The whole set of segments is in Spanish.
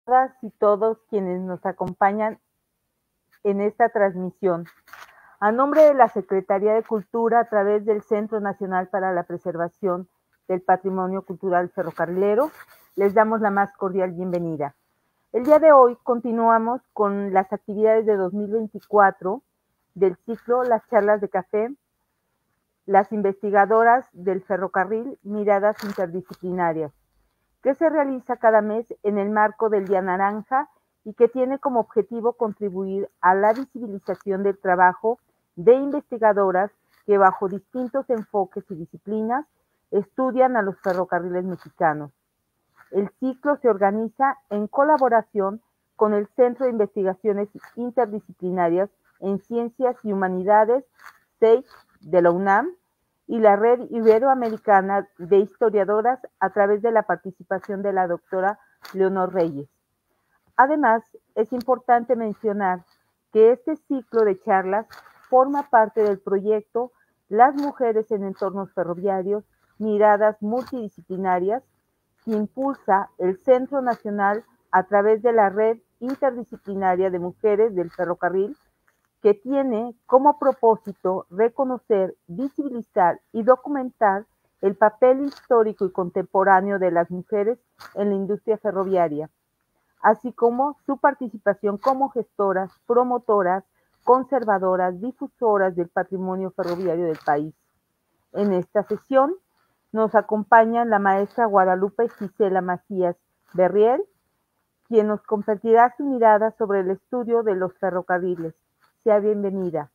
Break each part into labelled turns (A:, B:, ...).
A: Todas y todos quienes nos acompañan en esta transmisión. A nombre de la Secretaría de Cultura, a través del Centro Nacional para la Preservación del Patrimonio Cultural Ferrocarrilero, les damos la más cordial bienvenida. El día de hoy continuamos con las actividades de 2024 del ciclo Las Charlas de Café, las investigadoras del ferrocarril, miradas interdisciplinarias, que se realiza cada mes en el marco del Día Naranja y que tiene como objetivo contribuir a la visibilización del trabajo de investigadoras que bajo distintos enfoques y disciplinas estudian a los ferrocarriles mexicanos. El ciclo se organiza en colaboración con el Centro de Investigaciones Interdisciplinarias en Ciencias y Humanidades, CEIH, de la UNAM, y la Red Iberoamericana de Historiadoras a través de la participación de la doctora Leonor Reyes. Además, es importante mencionar que este ciclo de charlas forma parte del proyecto Las Mujeres en Entornos Ferroviarios, Miradas Multidisciplinarias, que impulsa el Centro Nacional a través de la Red Interdisciplinaria de Mujeres del Ferrocarril, que tiene como propósito reconocer, visibilizar y documentar el papel histórico y contemporáneo de las mujeres en la industria ferroviaria, así como su participación como gestoras, promotoras, conservadoras, difusoras del patrimonio ferroviario del país. En esta sesión nos acompaña la maestra Guadalupe Gisela Macías Berriel, quien nos compartirá su mirada sobre el estudio de los ferrocarriles. Sea bienvenida.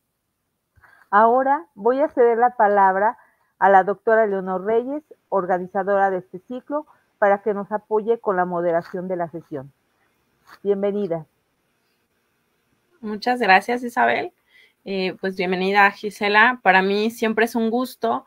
A: Ahora voy a ceder la palabra a la doctora Leonor Reyes, organizadora de este ciclo, para que nos apoye con la moderación de la sesión. Bienvenida.
B: Muchas gracias, Isabel. Pues bienvenida, Gisela. Para mí siempre es un gusto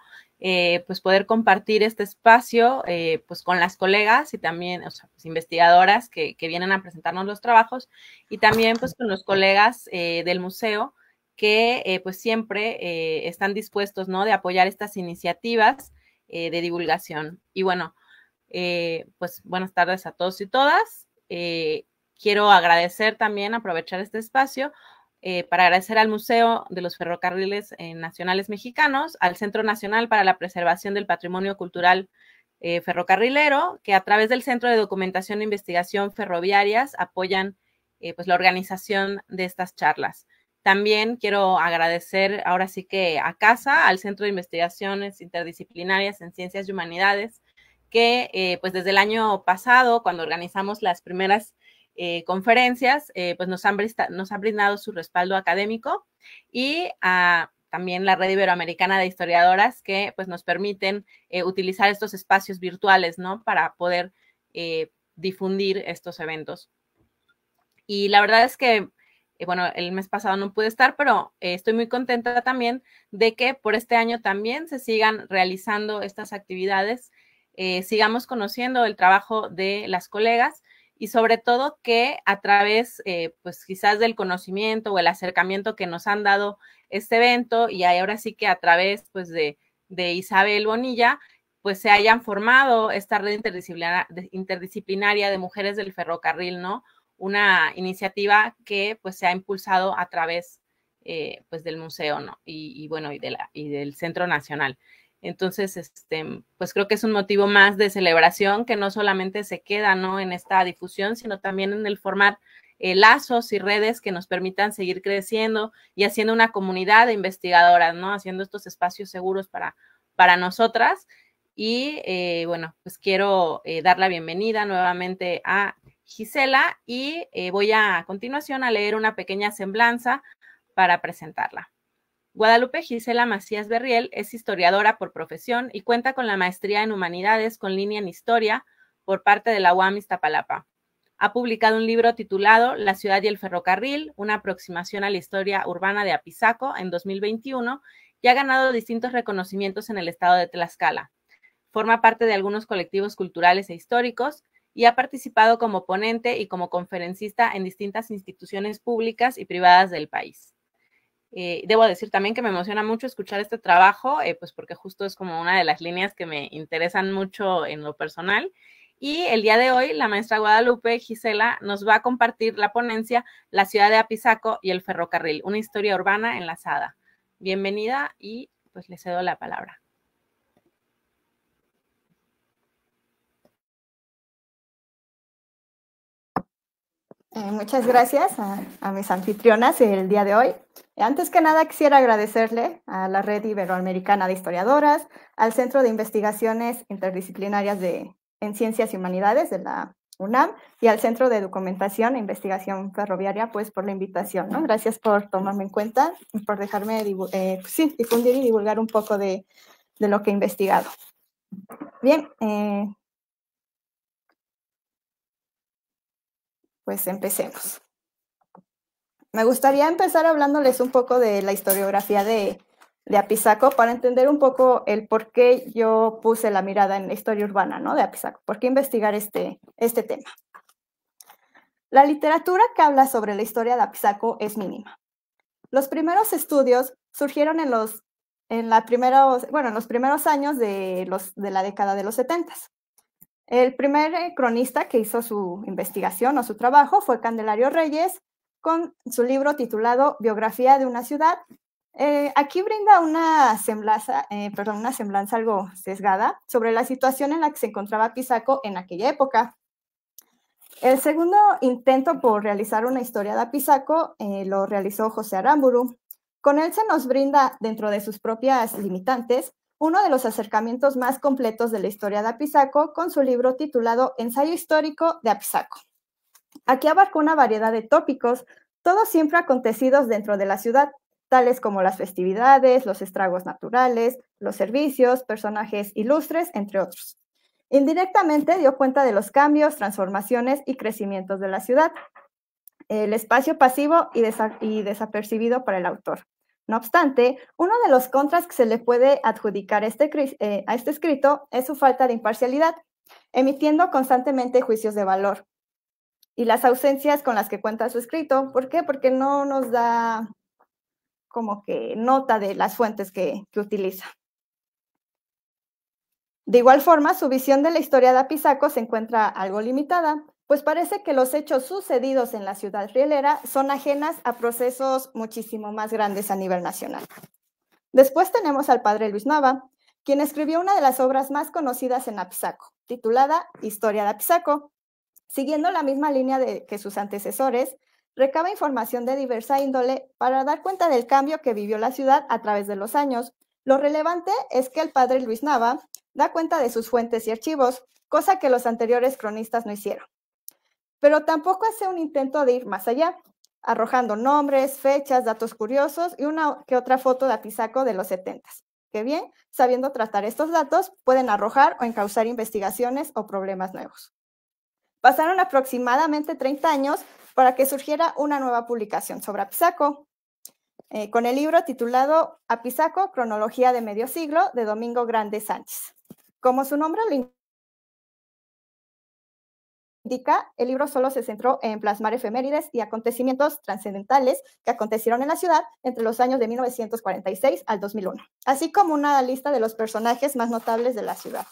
B: pues poder compartir este espacio pues con las colegas y también, o sea, pues investigadoras que vienen a presentarnos los trabajos, y también pues con los colegas del museo que pues siempre están dispuestos, ¿no?, de apoyar estas iniciativas de divulgación. Y bueno, pues buenas tardes a todos y todas. Quiero agradecer también, aprovechar este espacio para agradecer al Museo de los Ferrocarriles Nacionales Mexicanos, al Centro Nacional para la Preservación del Patrimonio Cultural Ferrocarrilero, que a través del Centro de Documentación e Investigación Ferroviarias apoyan pues la organización de estas charlas. También quiero agradecer ahora sí que a CASA, al Centro de Investigaciones Interdisciplinarias en Ciencias y Humanidades, que pues desde el año pasado, cuando organizamos las primeras conferencias, pues nos han brindado su respaldo académico, y a también la Red Iberoamericana de Historiadoras, que pues nos permiten utilizar estos espacios virtuales, ¿no? Para poder difundir estos eventos. Y la verdad es que, bueno, el mes pasado no pude estar, pero estoy muy contenta también de que por este año también se sigan realizando estas actividades, sigamos conociendo el trabajo de las colegas, y sobre todo que a través, pues quizás del conocimiento o el acercamiento que nos han dado este evento, y ahora sí que a través pues de Isabel Bonilla, pues se hayan formado esta red interdisciplinaria de mujeres del ferrocarril, ¿no? Una iniciativa que pues se ha impulsado a través pues del museo, ¿no? Bueno, y del Centro Nacional. Entonces, pues creo que es un motivo más de celebración, que no solamente se queda, ¿no? En esta difusión, sino también en el formar lazos y redes que nos permitan seguir creciendo y haciendo una comunidad de investigadoras, ¿no? Haciendo estos espacios seguros para nosotras. Y bueno, pues quiero dar la bienvenida nuevamente a Gisela, y voy a continuación a leer una pequeña semblanza para presentarla. Guadalupe Gisela Macías Berriel es historiadora por profesión y cuenta con la maestría en Humanidades con línea en Historia por parte de la UAM Iztapalapa. Ha publicado un libro titulado La ciudad y el ferrocarril, una aproximación a la historia urbana de Apizaco en 2021, y ha ganado distintos reconocimientos en el estado de Tlaxcala. Forma parte de algunos colectivos culturales e históricos y ha participado como ponente y como conferencista en distintas instituciones públicas y privadas del país. Debo decir también que me emociona mucho escuchar este trabajo, pues porque justo es como una de las líneas que me interesan mucho en lo personal. Y el día de hoy, la maestra Guadalupe Gisela nos va a compartir la ponencia La ciudad de Apizaco y el ferrocarril, una historia urbana enlazada. Bienvenida, y pues le cedo la palabra.
C: Muchas gracias a mis anfitrionas el día de hoy. Antes que nada, quisiera agradecerle a la Red Iberoamericana de Historiadoras, al Centro de Investigaciones Interdisciplinarias en Ciencias y Humanidades de la UNAM y al Centro de Documentación e Investigación Ferroviaria, pues por la invitación, ¿no? Gracias por tomarme en cuenta y por dejarme difundir y divulgar un poco de lo que he investigado. Bien, pues empecemos. Me gustaría empezar hablándoles un poco de la historiografía de Apizaco para entender un poco el por qué yo puse la mirada en la historia urbana, ¿no? De Apizaco. ¿Por qué investigar este tema? La literatura que habla sobre la historia de Apizaco es mínima. Los primeros estudios surgieron en los primeros años de la década de los 70. El primer cronista que hizo su investigación o su trabajo fue Candelario Reyes, con su libro titulado Biografía de una ciudad. Aquí brinda una semblanza algo sesgada sobre la situación en la que se encontraba Apizaco en aquella época. El segundo intento por realizar una historia de Apizaco lo realizó José Aramburu. Con él se nos brinda, dentro de sus propias limitantes, uno de los acercamientos más completos de la historia de Apizaco con su libro titulado Ensayo histórico de Apizaco. Aquí abarca una variedad de tópicos, todos siempre acontecidos dentro de la ciudad, tales como las festividades, los estragos naturales, los servicios, personajes ilustres, entre otros. Indirectamente dio cuenta de los cambios, transformaciones y crecimientos de la ciudad, el espacio pasivo y desapercibido para el autor. No obstante, uno de los contras que se le puede adjudicar a este escrito es su falta de imparcialidad, emitiendo constantemente juicios de valor, y las ausencias con las que cuenta su escrito. ¿Por qué? Porque no nos da como que nota de las fuentes que utiliza. De igual forma, su visión de la historia de Apizaco se encuentra algo limitada, pues parece que los hechos sucedidos en la ciudad rielera son ajenas a procesos muchísimo más grandes a nivel nacional. Después tenemos al padre Luis Nava, quien escribió una de las obras más conocidas en Apizaco, titulada Historia de Apizaco. Siguiendo la misma línea que sus antecesores, recaba información de diversa índole para dar cuenta del cambio que vivió la ciudad a través de los años. Lo relevante es que el padre Luis Nava da cuenta de sus fuentes y archivos, cosa que los anteriores cronistas no hicieron. Pero tampoco hace un intento de ir más allá, arrojando nombres, fechas, datos curiosos y una que otra foto de Apizaco de los 70s, que bien, sabiendo tratar estos datos, pueden arrojar o encauzar investigaciones o problemas nuevos. Pasaron aproximadamente 30 años para que surgiera una nueva publicación sobre Apizaco, con el libro titulado Apizaco, cronología de medio siglo, de Domingo Grande Sánchez. Como su nombre lo indica, el libro solo se centró en plasmar efemérides y acontecimientos trascendentales que acontecieron en la ciudad entre los años de 1946 al 2001, así como una lista de los personajes más notables de la ciudad.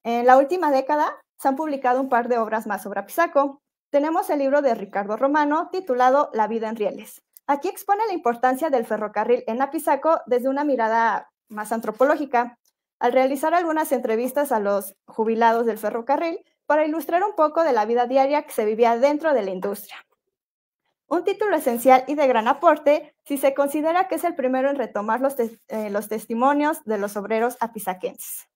C: En la última década se han publicado un par de obras más sobre Apizaco. Tenemos el libro de Ricardo Romano titulado La vida en rieles. Aquí expone la importancia del ferrocarril en Apizaco desde una mirada más antropológica, al realizar algunas entrevistas a los jubilados del ferrocarril para ilustrar un poco de la vida diaria que se vivía dentro de la industria. Un título esencial y de gran aporte si se considera que es el primero en retomar los testimonios de los obreros apizaquenses.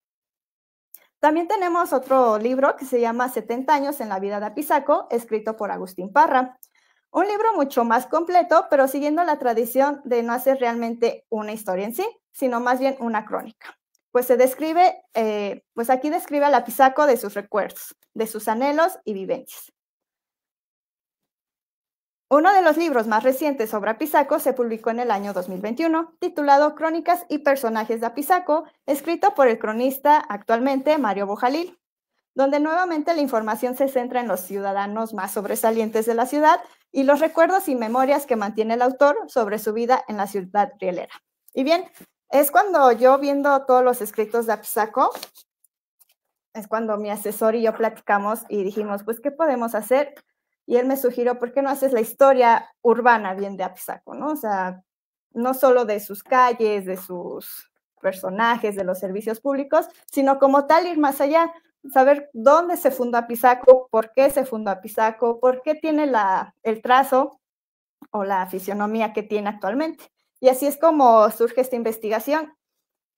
C: También tenemos otro libro que se llama 70 años en la vida de Apizaco, escrito por Agustín Parra. Un libro mucho más completo, pero siguiendo la tradición de no hacer realmente una historia en sí, sino más bien una crónica. Pues aquí describe al Apizaco de sus recuerdos, de sus anhelos y vivencias. Uno de los libros más recientes sobre Apizaco se publicó en el año 2021, titulado Crónicas y personajes de Apizaco, escrito por el cronista actualmente Mario Bojalil, donde nuevamente la información se centra en los ciudadanos más sobresalientes de la ciudad y los recuerdos y memorias que mantiene el autor sobre su vida en la ciudad rielera. Y bien, es cuando yo, viendo todos los escritos de Apizaco, es cuando mi asesor y yo platicamos y dijimos, pues, ¿qué podemos hacer? Y él me sugirió, ¿por qué no haces la historia urbana bien de Apizaco, ¿no? O sea, no solo de sus calles, de sus personajes, de los servicios públicos, sino como tal ir más allá, saber dónde se fundó Apizaco, por qué se fundó Apizaco, por qué tiene el trazo o la fisionomía que tiene actualmente. Y así es como surge esta investigación.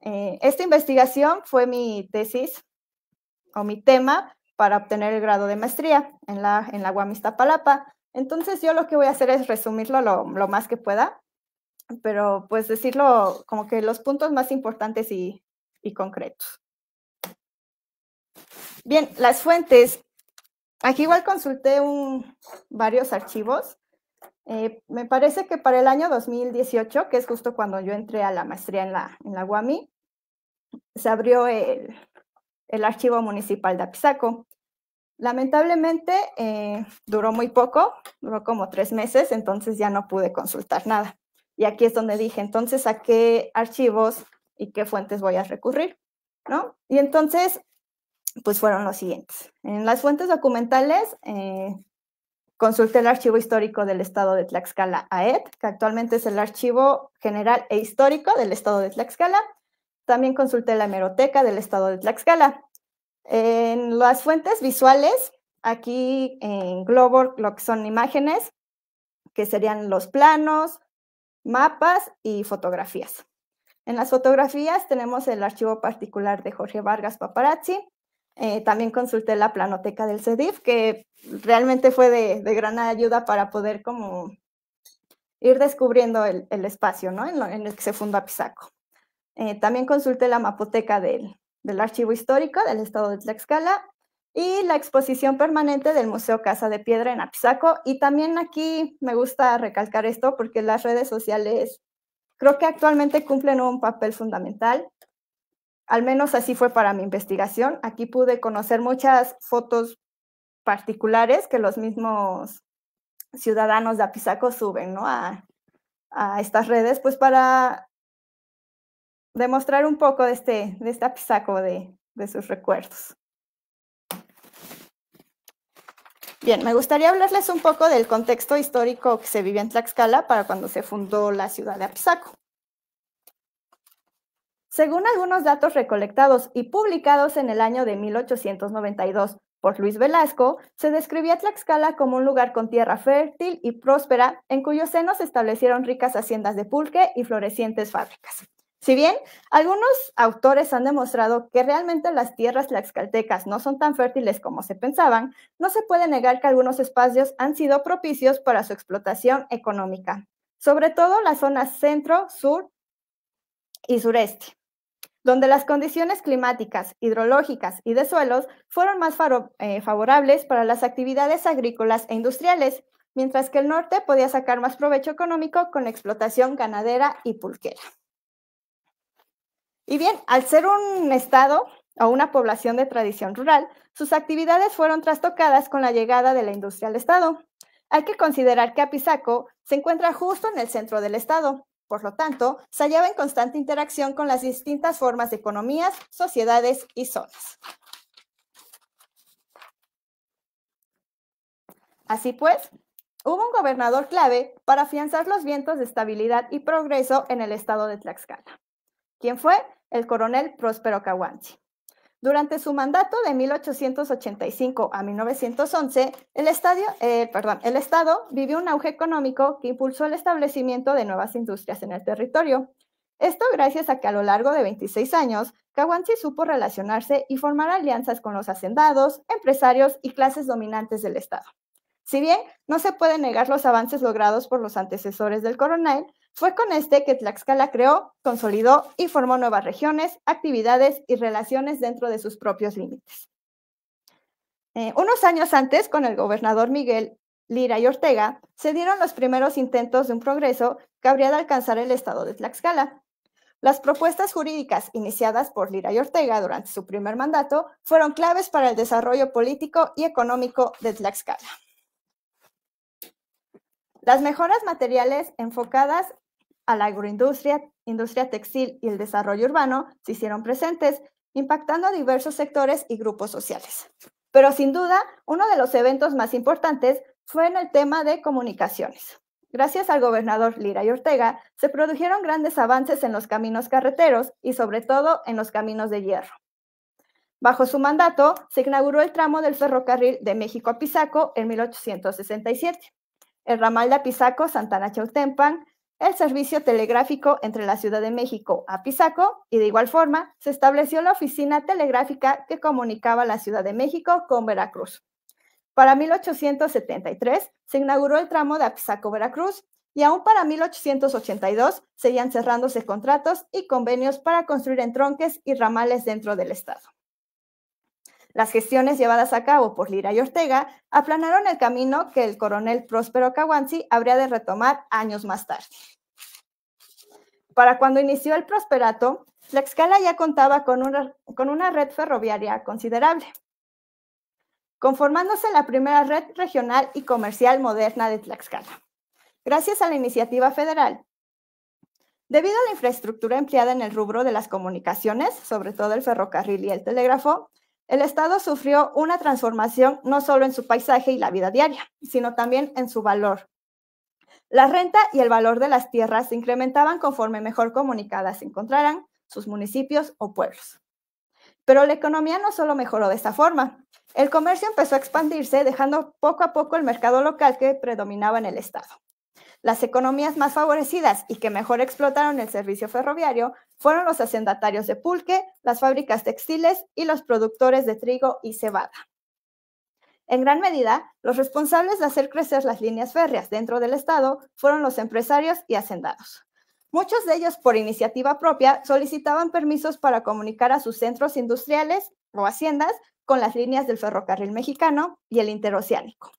C: Esta investigación fue mi tesis o mi tema para obtener el grado de maestría en la UAM Iztapalapa. Entonces yo lo que voy a hacer es resumirlo lo más que pueda, pero pues decirlo como que los puntos más importantes y concretos. Bien, las fuentes. Aquí igual consulté varios archivos. Me parece que para el año 2018, que es justo cuando yo entré a la maestría en la UAMI, se abrió el archivo municipal de Apizaco. Lamentablemente duró muy poco, duró como 3 meses, entonces ya no pude consultar nada. Y aquí es donde dije, entonces, ¿a qué archivos y qué fuentes voy a recurrir? ¿No? Y entonces, pues fueron los siguientes. En las fuentes documentales, consulté el Archivo Histórico del Estado de Tlaxcala, AET, que actualmente es el Archivo General e Histórico del Estado de Tlaxcala. También consulté la Hemeroteca del Estado de Tlaxcala. En las fuentes visuales, aquí englobo lo que son imágenes, que serían los planos, mapas y fotografías. En las fotografías tenemos el archivo particular de Jorge Vargas Paparazzi. También consulté la planoteca del CEDIF, que realmente fue de gran ayuda para poder como ir descubriendo el espacio, ¿no? en el que se fundó Apizaco. También consulté la mapoteca del Archivo Histórico del Estado de Tlaxcala y la exposición permanente del Museo Casa de Piedra en Apizaco. Y también aquí me gusta recalcar esto porque las redes sociales creo que actualmente cumplen un papel fundamental. Al menos así fue para mi investigación. Aquí pude conocer muchas fotos particulares que los mismos ciudadanos de Apizaco suben, ¿no? a estas redes, pues para demostrar un poco de este Apizaco, de sus recuerdos. Bien, me gustaría hablarles un poco del contexto histórico que se vivía en Tlaxcala para cuando se fundó la ciudad de Apizaco. Según algunos datos recolectados y publicados en el año de 1892 por Luis Velasco, se describía Tlaxcala como un lugar con tierra fértil y próspera, en cuyo seno se establecieron ricas haciendas de pulque y florecientes fábricas. Si bien algunos autores han demostrado que realmente las tierras tlaxcaltecas no son tan fértiles como se pensaban, no se puede negar que algunos espacios han sido propicios para su explotación económica, sobre todo las zonas centro, sur y sureste, donde las condiciones climáticas, hidrológicas y de suelos fueron más favorables para las actividades agrícolas e industriales, mientras que el norte podía sacar más provecho económico con la explotación ganadera y pulquera. Y bien, al ser un estado o una población de tradición rural, sus actividades fueron trastocadas con la llegada de la industria al estado. Hay que considerar que Apizaco se encuentra justo en el centro del estado. Por lo tanto, se hallaba en constante interacción con las distintas formas de economías, sociedades y zonas. Así pues, hubo un gobernador clave para afianzar los vientos de estabilidad y progreso en el estado de Tlaxcala. ¿Quién fue? El coronel Próspero Caguanzi. Durante su mandato de 1885 a 1911, el Estado vivió un auge económico que impulsó el establecimiento de nuevas industrias en el territorio. Esto gracias a que a lo largo de 26 años, Caguanzi supo relacionarse y formar alianzas con los hacendados, empresarios y clases dominantes del Estado. Si bien no se pueden negar los avances logrados por los antecesores del coronel, fue con este que Tlaxcala creó, consolidó y formó nuevas regiones, actividades y relaciones dentro de sus propios límites. Unos años antes, con el gobernador Miguel Lira y Ortega, se dieron los primeros intentos de un progreso que habría de alcanzar el estado de Tlaxcala. Las propuestas jurídicas iniciadas por Lira y Ortega durante su primer mandato fueron claves para el desarrollo político y económico de Tlaxcala. Las mejoras materiales enfocadas a la agroindustria, industria textil y el desarrollo urbano se hicieron presentes, impactando a diversos sectores y grupos sociales. Pero sin duda, uno de los eventos más importantes fue en el tema de comunicaciones. Gracias al gobernador Lira y Ortega, se produjeron grandes avances en los caminos carreteros y sobre todo en los caminos de hierro. Bajo su mandato, se inauguró el tramo del ferrocarril de México a Apizaco en 1867, el ramal de Apizaco-Santana-Chautempan, el servicio telegráfico entre la Ciudad de México a Apizaco y de igual forma se estableció la oficina telegráfica que comunicaba la Ciudad de México con Veracruz. Para 1873 se inauguró el tramo de Apizaco-Veracruz y aún para 1882 seguían cerrándose contratos y convenios para construir entronques y ramales dentro del estado. Las gestiones llevadas a cabo por Lira y Ortega aplanaron el camino que el coronel Próspero Caguanzi habría de retomar años más tarde. Para cuando inició el prosperato, Tlaxcala ya contaba con una red ferroviaria considerable, conformándose la primera red regional y comercial moderna de Tlaxcala. Gracias a la iniciativa federal, debido a la infraestructura empleada en el rubro de las comunicaciones, sobre todo el ferrocarril y el telégrafo, el estado sufrió una transformación no solo en su paisaje y la vida diaria, sino también en su valor. La renta y el valor de las tierras se incrementaban conforme mejor comunicadas se encontraran sus municipios o pueblos. Pero la economía no solo mejoró de esta forma. El comercio empezó a expandirse, dejando poco a poco el mercado local que predominaba en el estado. Las economías más favorecidas y que mejor explotaron el servicio ferroviario fueron los hacendatarios de pulque, las fábricas textiles y los productores de trigo y cebada. En gran medida, los responsables de hacer crecer las líneas férreas dentro del estado fueron los empresarios y hacendados. Muchos de ellos, por iniciativa propia, solicitaban permisos para comunicar a sus centros industriales o haciendas con las líneas del ferrocarril mexicano y el interoceánico.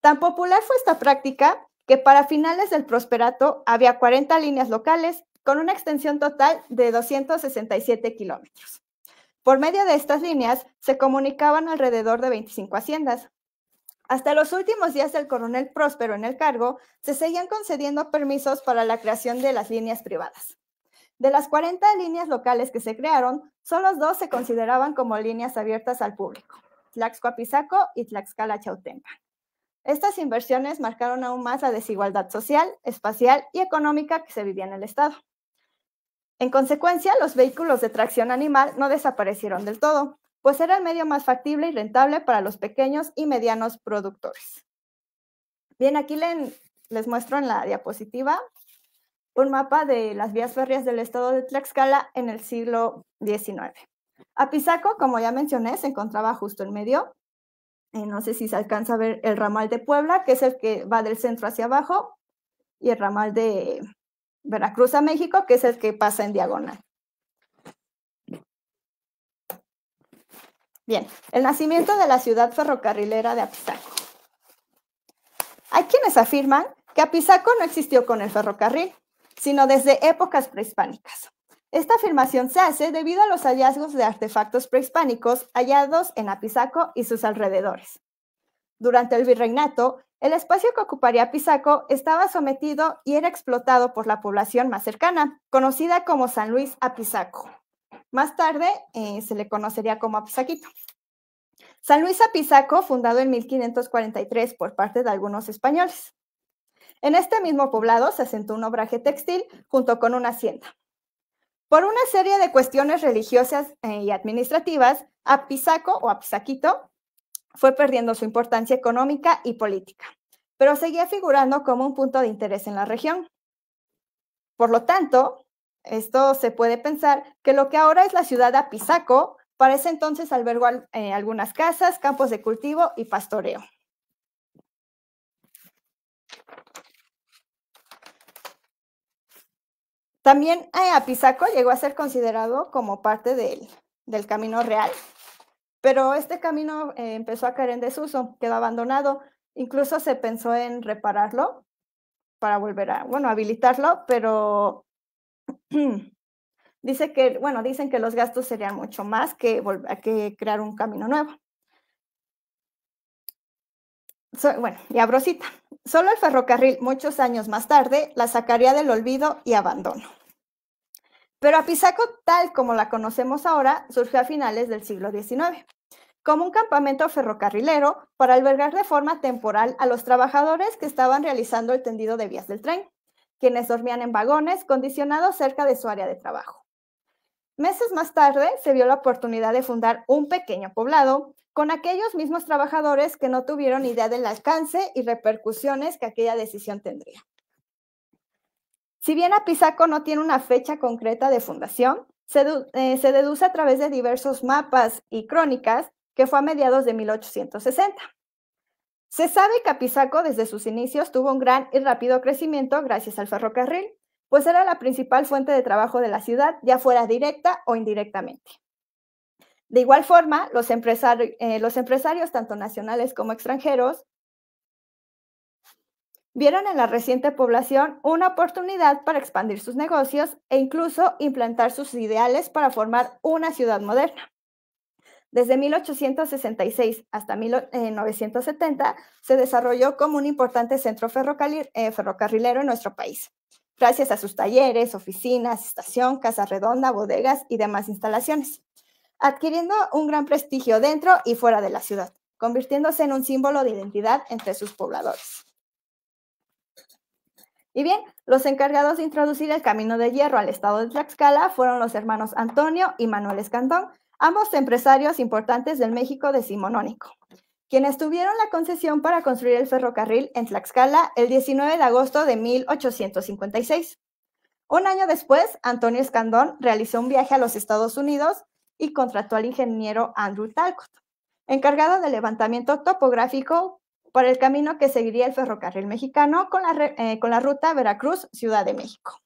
C: Tan popular fue esta práctica que para finales del prosperato había 40 líneas locales con una extensión total de 267 kilómetros. Por medio de estas líneas se comunicaban alrededor de 25 haciendas. Hasta los últimos días del coronel Próspero en el cargo, se seguían concediendo permisos para la creación de las líneas privadas. De las 40 líneas locales que se crearon, solo 2 se consideraban como líneas abiertas al público, Tlaxco-Apizaco y Tlaxcala-Chautempan. Estas inversiones marcaron aún más la desigualdad social, espacial y económica que se vivía en el estado. En consecuencia, los vehículos de tracción animal no desaparecieron del todo, pues era el medio más factible y rentable para los pequeños y medianos productores. Bien, aquí les muestro en la diapositiva un mapa de las vías férreas del estado de Tlaxcala en el siglo XIX. Apizaco, como ya mencioné, se encontraba justo en medio. No sé si se alcanza a ver el ramal de Puebla, que es el que va del centro hacia abajo, y el ramal de Veracruz a México, que es el que pasa en diagonal. Bien, el nacimiento de la ciudad ferrocarrilera de Apizaco. Hay quienes afirman que Apizaco no existió con el ferrocarril, sino desde épocas prehispánicas. Esta afirmación se hace debido a los hallazgos de artefactos prehispánicos hallados en Apizaco y sus alrededores. Durante el virreinato, el espacio que ocuparía Apizaco estaba sometido y era explotado por la población más cercana, conocida como San Luis Apizaco. Más tarde se le conocería como Apizaquito. San Luis Apizaco, fundado en 1543 por parte de algunos españoles. En este mismo poblado se asentó un obraje textil junto con una hacienda. Por una serie de cuestiones religiosas y administrativas, Apizaco o Apizaquito fue perdiendo su importancia económica y política, pero seguía figurando como un punto de interés en la región. Por lo tanto, esto se puede pensar que lo que ahora es la ciudad de Apizaco, para ese entonces albergó algunas casas, campos de cultivo y pastoreo. También Apizaco llegó a ser considerado como parte del Camino Real, pero este camino empezó a caer en desuso, quedó abandonado. Incluso se pensó en repararlo para volver a, habilitarlo, pero dicen que los gastos serían mucho más que crear un camino nuevo. Y abro cita. Solo el ferrocarril, muchos años más tarde, la sacaría del olvido y abandono. Pero Apizaco, tal como la conocemos ahora, surgió a finales del siglo XIX, como un campamento ferrocarrilero para albergar de forma temporal a los trabajadores que estaban realizando el tendido de vías del tren, quienes dormían en vagones condicionados cerca de su área de trabajo. Meses más tarde se vio la oportunidad de fundar un pequeño poblado con aquellos mismos trabajadores que no tuvieron idea del alcance y repercusiones que aquella decisión tendría. Si bien Apizaco no tiene una fecha concreta de fundación, se deduce a través de diversos mapas y crónicas que fue a mediados de 1860. Se sabe que Apizaco desde sus inicios tuvo un gran y rápido crecimiento gracias al ferrocarril, pues era la principal fuente de trabajo de la ciudad, ya fuera directa o indirectamente. De igual forma, los empresarios, tanto nacionales como extranjeros, vieron en la reciente población una oportunidad para expandir sus negocios e incluso implantar sus ideales para formar una ciudad moderna. Desde 1866 hasta 1970 se desarrolló como un importante centro ferrocarrilero en nuestro país, gracias a sus talleres, oficinas, estación, casa redonda, bodegas y demás instalaciones, adquiriendo un gran prestigio dentro y fuera de la ciudad, convirtiéndose en un símbolo de identidad entre sus pobladores. Y bien, los encargados de introducir el camino de hierro al estado de Tlaxcala fueron los hermanos Antonio y Manuel Escandón, ambos empresarios importantes del México decimonónico, quienes tuvieron la concesión para construir el ferrocarril en Tlaxcala el 19 de agosto de 1856. Un año después, Antonio Escandón realizó un viaje a los Estados Unidos y contrató al ingeniero Andrew Talcott, encargado del levantamiento topográfico para el camino que seguiría el ferrocarril mexicano con la ruta Veracruz-Ciudad de México.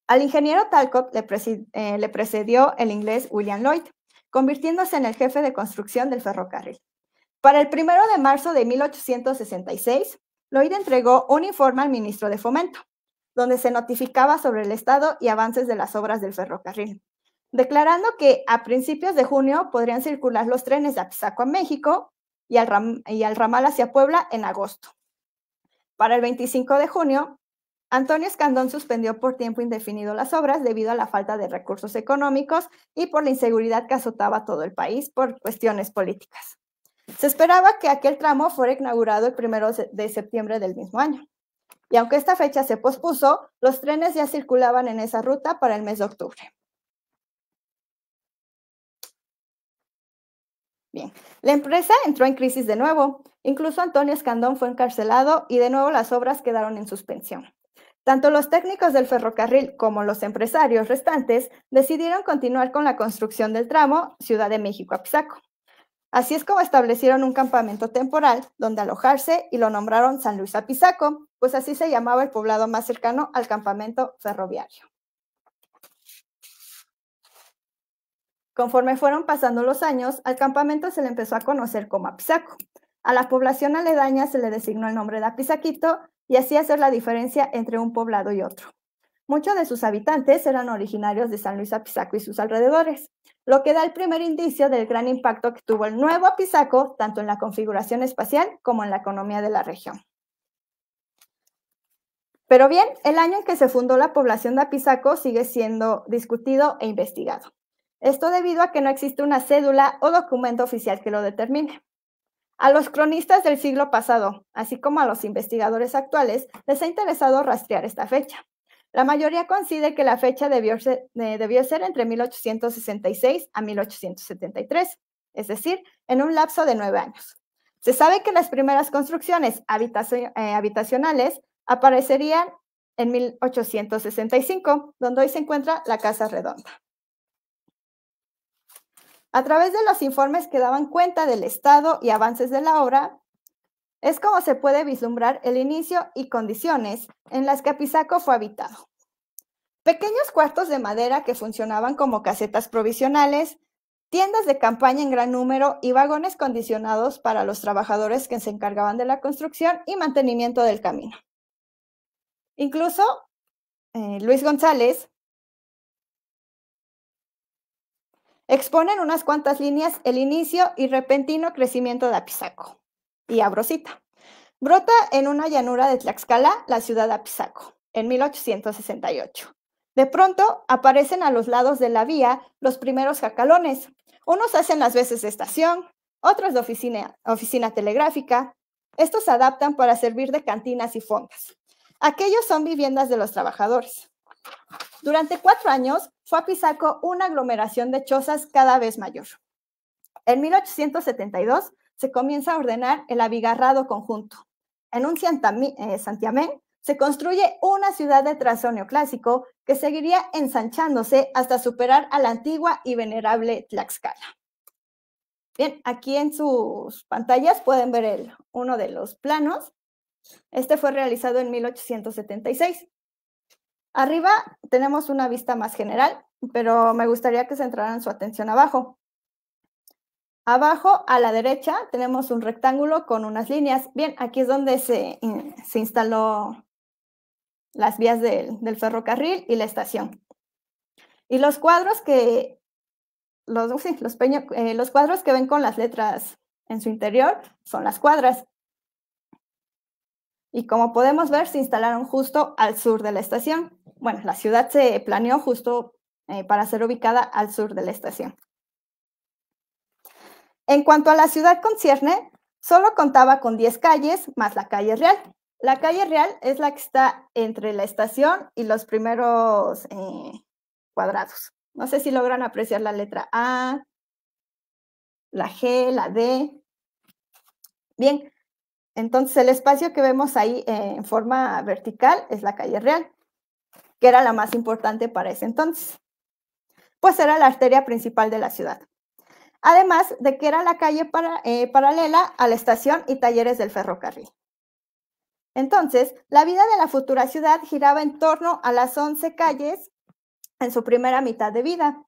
C: Al ingeniero Talcott le precedió el inglés William Lloyd, convirtiéndose en el jefe de construcción del ferrocarril. Para el 1 de marzo de 1866, Lloyd entregó un informe al ministro de Fomento, donde se notificaba sobre el estado y avances de las obras del ferrocarril, declarando que a principios de junio podrían circular los trenes de Apizaco a México y al ramal hacia Puebla en agosto. Para el 25 de junio, Antonio Escandón suspendió por tiempo indefinido las obras debido a la falta de recursos económicos y por la inseguridad que azotaba a todo el país por cuestiones políticas. Se esperaba que aquel tramo fuera inaugurado el 1 de septiembre del mismo año. Y aunque esta fecha se pospuso, los trenes ya circulaban en esa ruta para el mes de octubre. Bien, la empresa entró en crisis de nuevo. Incluso Antonio Escandón fue encarcelado y de nuevo las obras quedaron en suspensión. Tanto los técnicos del ferrocarril como los empresarios restantes decidieron continuar con la construcción del tramo Ciudad de México-Apizaco. Así es como establecieron un campamento temporal donde alojarse y lo nombraron San Luis Apizaco, pues así se llamaba el poblado más cercano al campamento ferroviario. Conforme fueron pasando los años, al campamento se le empezó a conocer como Apizaco. A la población aledaña se le designó el nombre de Apizaquito y así hacer la diferencia entre un poblado y otro. Muchos de sus habitantes eran originarios de San Luis Apizaco y sus alrededores, lo que da el primer indicio del gran impacto que tuvo el nuevo Apizaco, tanto en la configuración espacial como en la economía de la región. Pero bien, el año en que se fundó la población de Apizaco sigue siendo discutido e investigado. Esto debido a que no existe una cédula o documento oficial que lo determine. A los cronistas del siglo pasado, así como a los investigadores actuales, les ha interesado rastrear esta fecha. La mayoría coincide que la fecha debió ser entre 1866 a 1873, es decir, en un lapso de 9 años. Se sabe que las primeras construcciones habitacionales aparecerían en 1865, donde hoy se encuentra la Casa Redonda. A través de los informes que daban cuenta del estado y avances de la obra, es como se puede vislumbrar el inicio y condiciones en las que Apizaco fue habitado. Pequeños cuartos de madera que funcionaban como casetas provisionales, tiendas de campaña en gran número y vagones condicionados para los trabajadores que se encargaban de la construcción y mantenimiento del camino. Incluso Luis González expone en unas cuantas líneas el inicio y repentino crecimiento de Apizaco. Y abro cita. Brota en una llanura de Tlaxcala la ciudad de Apizaco, en 1868. De pronto aparecen a los lados de la vía los primeros jacalones. Unos hacen las veces de estación, otros de oficina telegráfica. Estos se adaptan para servir de cantinas y fondas. Aquellos son viviendas de los trabajadores. Durante 4 años fue Apizaco una aglomeración de chozas cada vez mayor. En 1872 se comienza a ordenar el abigarrado conjunto. En un santiamén se construye una ciudad de trazo neoclásico que seguiría ensanchándose hasta superar a la antigua y venerable Tlaxcala. Bien, aquí en sus pantallas pueden ver uno de los planos. Este fue realizado en 1876. Arriba tenemos una vista más general, pero me gustaría que centraran su atención abajo. Abajo, a la derecha, tenemos un rectángulo con unas líneas. Bien, aquí es donde se instaló las vías del ferrocarril y la estación. Y los cuadros los cuadros que ven con las letras en su interior son las cuadras. Y como podemos ver, se instalaron justo al sur de la estación. Bueno, la ciudad se planeó justo para ser ubicada al sur de la estación. En cuanto a la ciudad concierne, solo contaba con 10 calles más la calle Real. La calle Real es la que está entre la estación y los primeros cuadrados. No sé si logran apreciar la letra A, la G, la D. Bien, entonces el espacio que vemos ahí en forma vertical es la calle Real, que era la más importante para ese entonces, pues era la arteria principal de la ciudad. Además de que era la calle paralela a la estación y talleres del ferrocarril. Entonces, la vida de la futura ciudad giraba en torno a las 11 calles en su primera mitad de vida.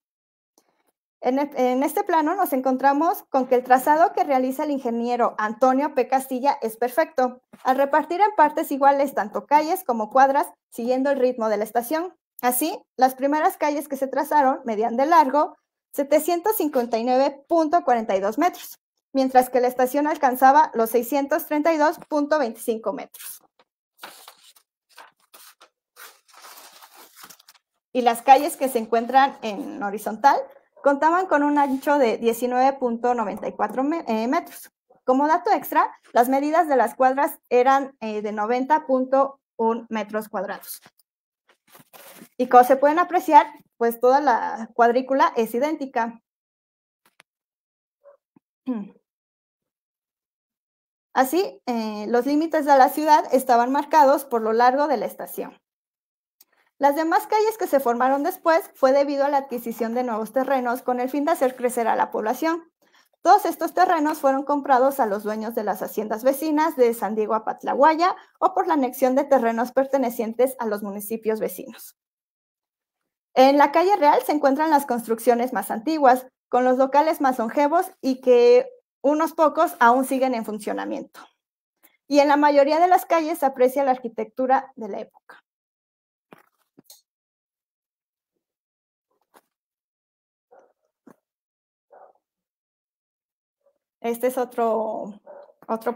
C: En este plano nos encontramos con que el trazado que realiza el ingeniero Antonio P. Castilla es perfecto, al repartir en partes iguales tanto calles como cuadras, siguiendo el ritmo de la estación. Así, las primeras calles que se trazaron medían de largo 759.42 metros, mientras que la estación alcanzaba los 632.25 metros. Y las calles que se encuentran en horizontal contaban con un ancho de 19.94 metros. Como dato extra, las medidas de las cuadras eran de 90.1 metros cuadrados. Y como se pueden apreciar, pues toda la cuadrícula es idéntica. Así, los límites de la ciudad estaban marcados por lo largo de la estación. Las demás calles que se formaron después fue debido a la adquisición de nuevos terrenos con el fin de hacer crecer a la población. Todos estos terrenos fueron comprados a los dueños de las haciendas vecinas de San Diego a Patlaguaya o por la anexión de terrenos pertenecientes a los municipios vecinos. En la calle Real se encuentran las construcciones más antiguas, con los locales más longevos y que unos pocos aún siguen en funcionamiento. Y en la mayoría de las calles se aprecia la arquitectura de la época. Este es otro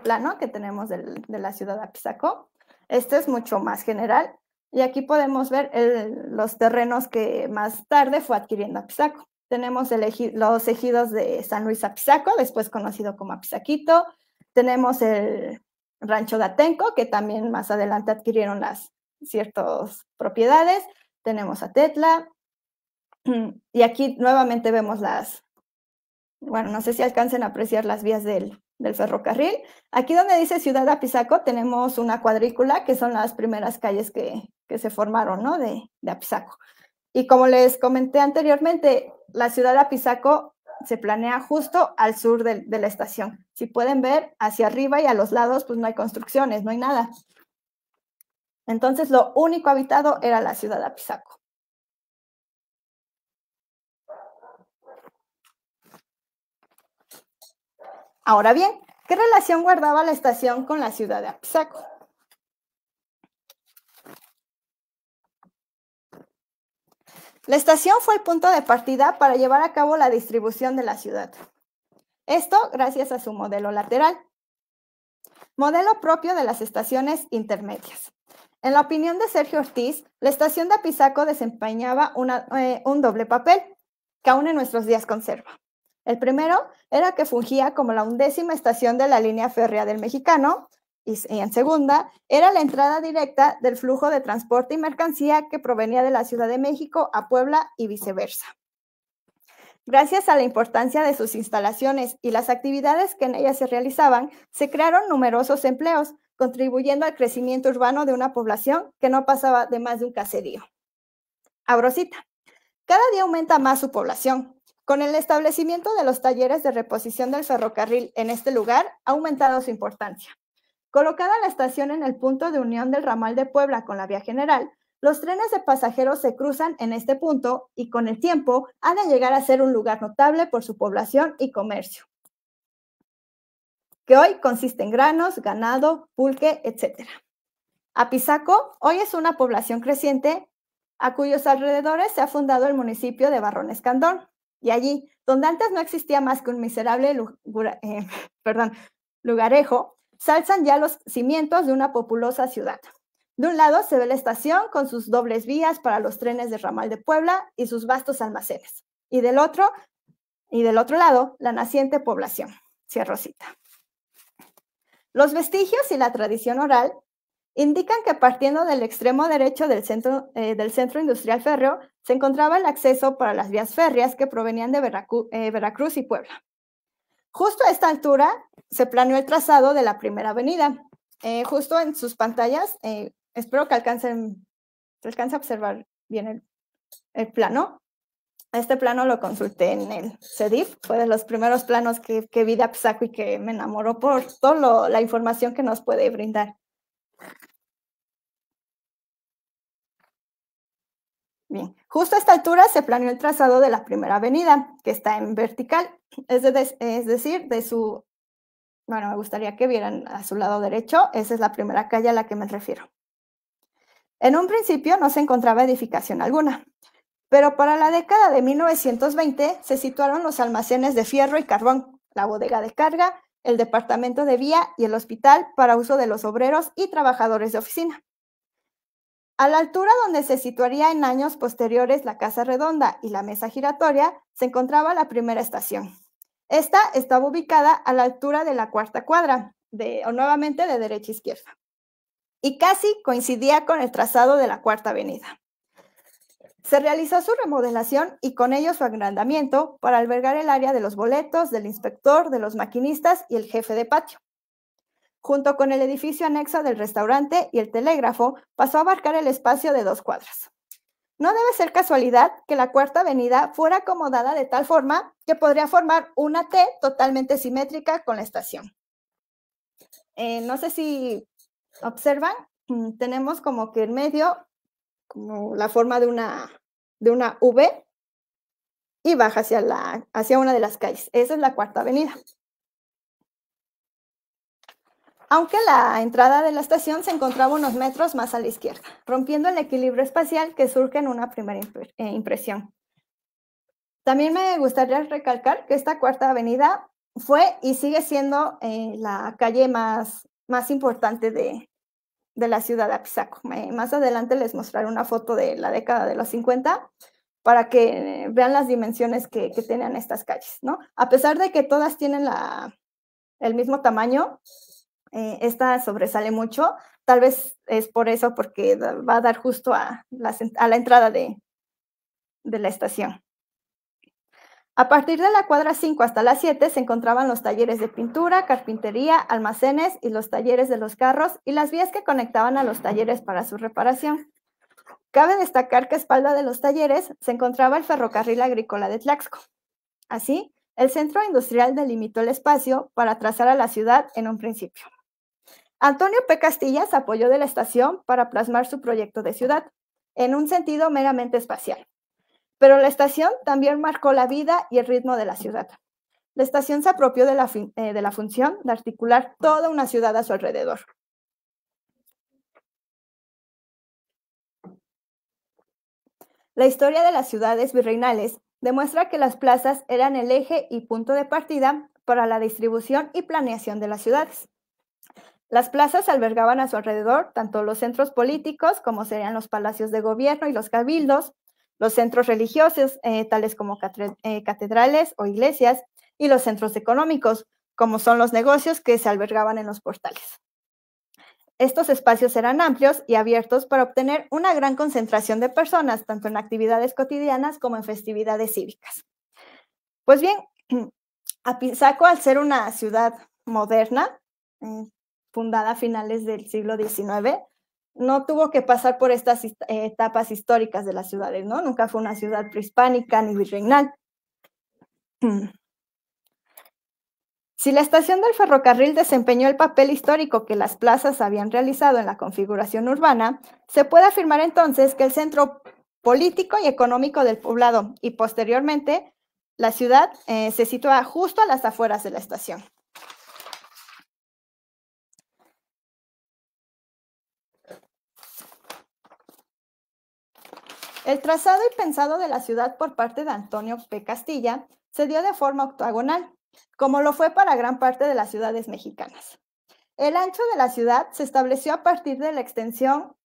C: plano que tenemos de la ciudad de Apizaco. Este es mucho más general y aquí podemos ver los terrenos que más tarde fue adquiriendo Apizaco. Tenemos los ejidos de San Luis Apizaco, después conocido como Apizaquito. Tenemos el rancho de Atenco, que también más adelante adquirieron ciertas propiedades. Tenemos Atetla. Y aquí nuevamente vemos bueno, no sé si alcancen a apreciar las vías del ferrocarril. Aquí donde dice Ciudad de Apizaco tenemos una cuadrícula, que son las primeras calles que se formaron, ¿no? de Apizaco. Y como les comenté anteriormente, la ciudad de Apizaco se planea justo al sur de la estación. Si pueden ver, hacia arriba y a los lados, pues no hay construcciones, no hay nada. Entonces, lo único habitado era la ciudad de Apizaco. Ahora bien, ¿qué relación guardaba la estación con la ciudad de Apizaco? La estación fue el punto de partida para llevar a cabo la distribución de la ciudad. Esto gracias a su modelo lateral, modelo propio de las estaciones intermedias. En la opinión de Sergio Ortiz, la estación de Apizaco desempeñaba un doble papel, que aún en nuestros días conserva. El primero era que fungía como la 11ª estación de la línea férrea del Mexicano, y en segunda era la entrada directa del flujo de transporte y mercancía que provenía de la Ciudad de México a Puebla y viceversa. Gracias a la importancia de sus instalaciones y las actividades que en ellas se realizaban, se crearon numerosos empleos, contribuyendo al crecimiento urbano de una población que no pasaba de más de un caserío. Abrosita. Cada día aumenta más su población. Con el establecimiento de los talleres de reposición del ferrocarril en este lugar, ha aumentado su importancia. Colocada la estación en el punto de unión del ramal de Puebla con la vía general, los trenes de pasajeros se cruzan en este punto y con el tiempo han de llegar a ser un lugar notable por su población y comercio, que hoy consiste en granos, ganado, pulque, etc. Apizaco hoy es una población creciente a cuyos alrededores se ha fundado el municipio de Barrón Escandón. Y allí, donde antes no existía más que un miserable lugarejo, se alzan ya los cimientos de una populosa ciudad. De un lado se ve la estación con sus dobles vías para los trenes de ramal de Puebla y sus vastos almacenes. Y del otro lado, la naciente población, Cierrosita. Los vestigios y la tradición oral indican que partiendo del extremo derecho del centro industrial férreo se encontraba el acceso para las vías férreas que provenían de Veracruz y Puebla. Justo a esta altura se planeó el trazado de la primera avenida. Justo en sus pantallas, espero que se alcance a observar bien el plano. Este plano lo consulté en el CEDIF, fue de los primeros planos que vi de Apizaco y que me enamoró por toda la información que nos puede brindar. Bien, justo a esta altura se planeó el trazado de la primera avenida, que está en vertical, es decir, me gustaría que vieran a su lado derecho, esa es la primera calle a la que me refiero. En un principio no se encontraba edificación alguna, pero para la década de 1920 se situaron los almacenes de fierro y carbón, la bodega de carga, el departamento de vía y el hospital para uso de los obreros y trabajadores de oficina. A la altura donde se situaría en años posteriores la Casa Redonda y la Mesa Giratoria, se encontraba la primera estación. Esta estaba ubicada a la altura de la cuarta cuadra, nuevamente de derecha a izquierda, y casi coincidía con el trazado de la Cuarta Avenida. Se realizó su remodelación y con ello su agrandamiento para albergar el área de los boletos, del inspector, de los maquinistas y el jefe de patio. Junto con el edificio anexo del restaurante y el telégrafo, pasó a abarcar el espacio de 2 cuadras. No debe ser casualidad que la Cuarta Avenida fuera acomodada de tal forma que podría formar una T totalmente simétrica con la estación. No sé si observan, tenemos como que en medio como la forma de una V y baja hacia una de las calles. Esa es la Cuarta Avenida. Aunque la entrada de la estación se encontraba unos metros más a la izquierda, rompiendo el equilibrio espacial que surge en una primera impresión. También me gustaría recalcar que esta Cuarta Avenida fue y sigue siendo la calle más importante de la ciudad de Apizaco. Más adelante les mostraré una foto de la década de los 50 para que vean las dimensiones que tenían estas calles, ¿no? A pesar de que todas tienen el mismo tamaño, esta sobresale mucho. Tal vez es por eso, porque va a dar justo a la entrada de la estación. A partir de la cuadra 5 hasta la 7 se encontraban los talleres de pintura, carpintería, almacenes y los talleres de los carros y las vías que conectaban a los talleres para su reparación. Cabe destacar que a espalda de los talleres se encontraba el ferrocarril agrícola de Tlaxco. Así, el centro industrial delimitó el espacio para trazar a la ciudad en un principio. Antonio P. Castilla se apoyó de la estación para plasmar su proyecto de ciudad, en un sentido meramente espacial. Pero la estación también marcó la vida y el ritmo de la ciudad. La estación se apropió de la función de articular toda una ciudad a su alrededor. La historia de las ciudades virreinales demuestra que las plazas eran el eje y punto de partida para la distribución y planeación de las ciudades. Las plazas albergaban a su alrededor tanto los centros políticos, como serían los palacios de gobierno y los cabildos, los centros religiosos, tales como catedrales o iglesias, y los centros económicos, como son los negocios que se albergaban en los portales. Estos espacios eran amplios y abiertos para obtener una gran concentración de personas, tanto en actividades cotidianas como en festividades cívicas. Pues bien, Apizaco, al ser una ciudad moderna, fundada a finales del siglo XIX, no tuvo que pasar por estas etapas históricas de las ciudades, ¿no? Nunca fue una ciudad prehispánica ni virreinal. Si la estación del ferrocarril desempeñó el papel histórico que las plazas habían realizado en la configuración urbana, se puede afirmar entonces que el centro político y económico del poblado y posteriormente la ciudad se sitúa justo a las afueras de la estación. El trazado y pensado de la ciudad por parte de Antonio P. Castilla se dio de forma octogonal, como lo fue para gran parte de las ciudades mexicanas. El ancho de la ciudad se estableció a partir de la extensión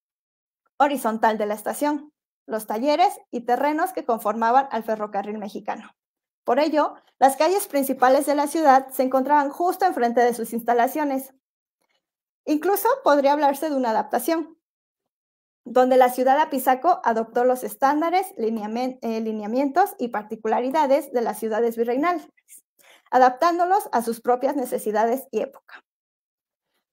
C: horizontal de la estación, los talleres y terrenos que conformaban al ferrocarril mexicano. Por ello, las calles principales de la ciudad se encontraban justo enfrente de sus instalaciones. Incluso podría hablarse de una adaptación, donde la ciudad de Apizaco adoptó los estándares, lineamientos y particularidades de las ciudades virreinales, adaptándolos a sus propias necesidades y época.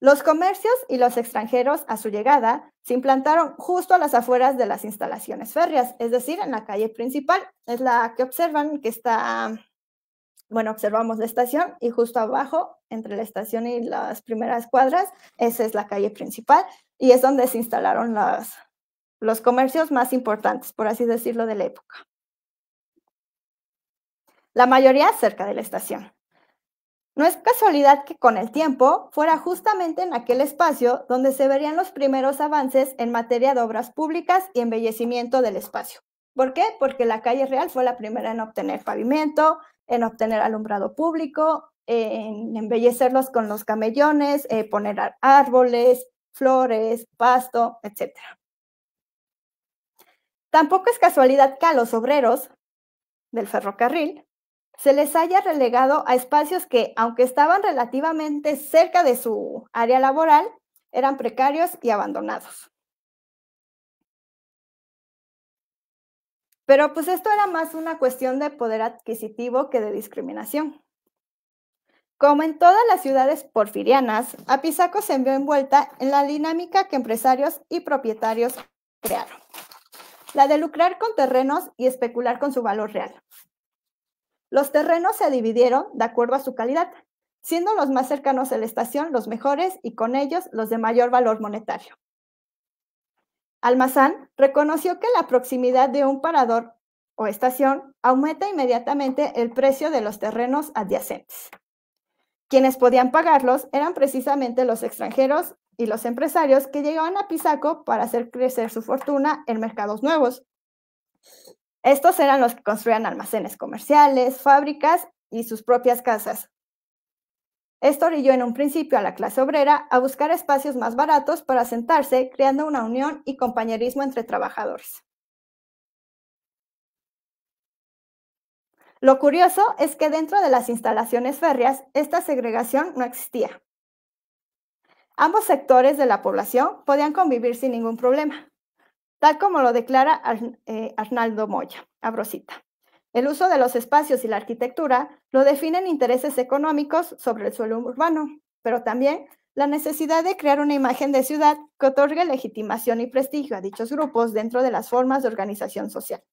C: Los comercios y los extranjeros a su llegada se implantaron justo a las afueras de las instalaciones férreas, es decir, en la calle principal. Es la que observan que está, bueno, observamos la estación y justo abajo, entre la estación y las primeras cuadras, esa es la calle principal y es donde se instalaron los comercios más importantes, por así decirlo, de la época. La mayoría cerca de la estación. No es casualidad que con el tiempo fuera justamente en aquel espacio donde se verían los primeros avances en materia de obras públicas y embellecimiento del espacio. ¿Por qué? Porque la calle Real fue la primera en obtener pavimento, en obtener alumbrado público, en embellecerlos con los camellones, poner árboles, flores, pasto, etc. Tampoco es casualidad que a los obreros del ferrocarril se les haya relegado a espacios que, aunque estaban relativamente cerca de su área laboral, eran precarios y abandonados. Pero pues esto era más una cuestión de poder adquisitivo que de discriminación. Como en todas las ciudades porfirianas, Apizaco se vio envuelta en la dinámica que empresarios y propietarios crearon, la de lucrar con terrenos y especular con su valor real. Los terrenos se dividieron de acuerdo a su calidad, siendo los más cercanos a la estación los mejores y con ellos los de mayor valor monetario. Almazán reconoció que la proximidad de un parador o estación aumenta inmediatamente el precio de los terrenos adyacentes. Quienes podían pagarlos eran precisamente los extranjeros y los empresarios que llegaban a Apizaco para hacer crecer su fortuna en mercados nuevos. Estos eran los que construían almacenes comerciales, fábricas y sus propias casas. Esto orilló en un principio a la clase obrera a buscar espacios más baratos para asentarse, creando una unión y compañerismo entre trabajadores. Lo curioso es que dentro de las instalaciones férreas, esta segregación no existía. Ambos sectores de la población podían convivir sin ningún problema, tal como lo declara Arnaldo Moya, abro cita. El uso de los espacios y la arquitectura lo definen intereses económicos sobre el suelo urbano, pero también la necesidad de crear una imagen de ciudad que otorgue legitimación y prestigio a dichos grupos dentro de las formas de organización social.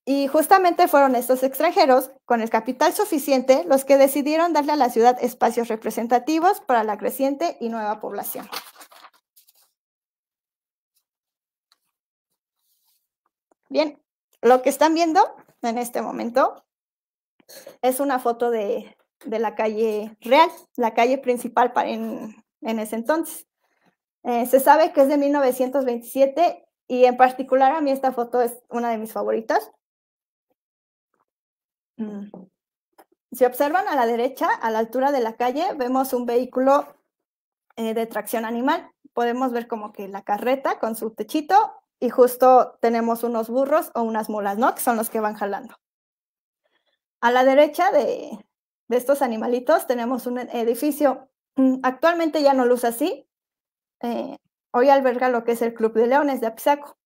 C: Y justamente fueron estos extranjeros, con el capital suficiente, los que decidieron darle a la ciudad espacios representativos para la creciente y nueva población. Bien, lo que están viendo en este momento es una foto de la calle real, la calle principal en ese entonces. Se sabe que es de 1927 y en particular a mí esta foto es una de mis favoritas. Si observan a la derecha, a la altura de la calle, vemos un vehículo de tracción animal. Podemos ver como que la carreta con su techito y justo tenemos unos burros o unas mulas, ¿no? Que son los que van jalando. A la derecha de estos animalitos tenemos un edificio. Actualmente ya no luce así. Hoy alberga lo que es el Club de Leones de Apizaco.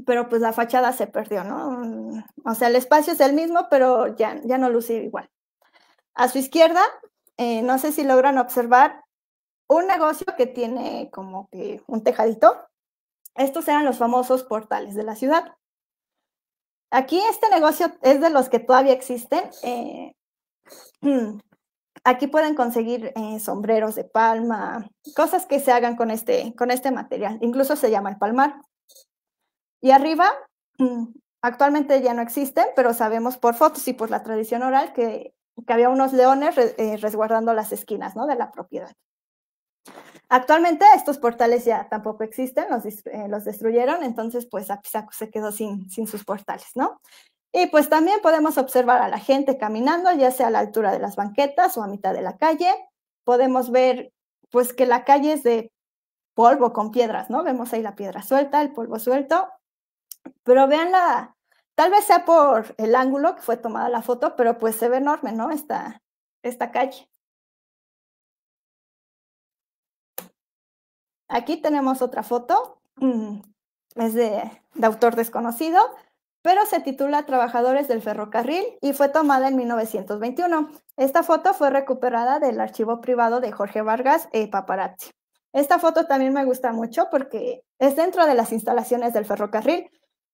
C: Pero pues la fachada se perdió, ¿no? O sea, el espacio es el mismo, pero ya no luce igual. A su izquierda, no sé si logran observar un negocio que tiene como que un tejadito. Estos eran los famosos portales de la ciudad. Aquí este negocio es de los que todavía existen. Aquí pueden conseguir sombreros de palma, cosas que se hagan con este material. Incluso se llama el palmar. Y arriba, actualmente ya no existen, pero sabemos por fotos y por la tradición oral que había unos leones resguardando las esquinas, ¿no?, de la propiedad. Actualmente estos portales ya tampoco existen, los destruyeron, entonces pues Apizaco se quedó sin sus portales, ¿no? Y pues también podemos observar a la gente caminando, ya sea a la altura de las banquetas o a mitad de la calle. Podemos ver pues que la calle es de polvo con piedras, ¿no? Vemos ahí la piedra suelta, el polvo suelto. Pero vean tal vez sea por el ángulo que fue tomada la foto, pero pues se ve enorme, ¿no? Esta calle. Aquí tenemos otra foto, es de autor desconocido, pero se titula Trabajadores del Ferrocarril y fue tomada en 1921. Esta foto fue recuperada del archivo privado de Jorge Vargas Paparazzi. Esta foto también me gusta mucho porque es dentro de las instalaciones del ferrocarril.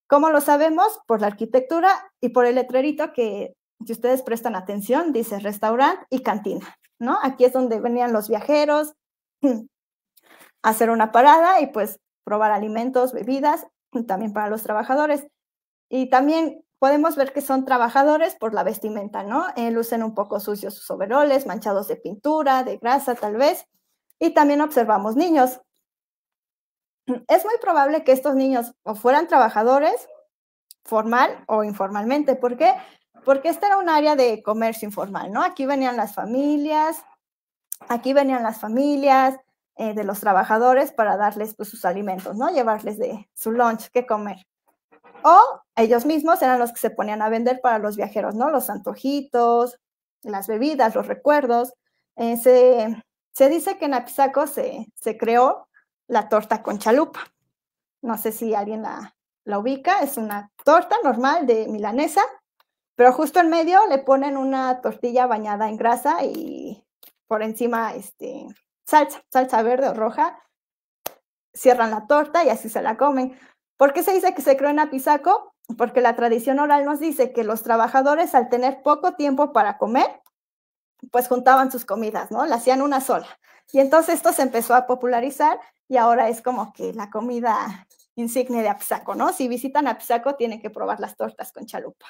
C: ¿Cómo lo sabemos? Por la arquitectura y por el letrerito que, si ustedes prestan atención, dice restaurante y cantina, ¿no? Aquí es donde venían los viajeros a hacer una parada y pues probar alimentos, bebidas, también para los trabajadores. Y también podemos ver que son trabajadores por la vestimenta, ¿no? Lucen un poco sucios sus overoles, manchados de pintura, de grasa tal vez. Y también observamos niños. Es muy probable que estos niños o fueran trabajadores formal o informalmente. ¿Por qué? Porque esta era un área de comercio informal, ¿no? Aquí venían las familias de los trabajadores para darles pues, sus alimentos, ¿no? Llevarles de su lunch, qué comer. O ellos mismos eran los que se ponían a vender para los viajeros, ¿no? Los antojitos, las bebidas, los recuerdos. Se dice que en Apizaco se creó la torta con chalupa. No sé si alguien la ubica, es una torta normal de milanesa, pero justo en medio le ponen una tortilla bañada en grasa y por encima salsa verde o roja, cierran la torta y así se la comen. ¿Por qué se dice que se creó en Apizaco? Porque la tradición oral nos dice que los trabajadores, al tener poco tiempo para comer, pues juntaban sus comidas, ¿no? La hacían una sola. Y entonces esto se empezó a popularizar y ahora es como que la comida insignia de Apizaco, ¿no? Si visitan Apizaco tienen que probar las tortas con chalupa.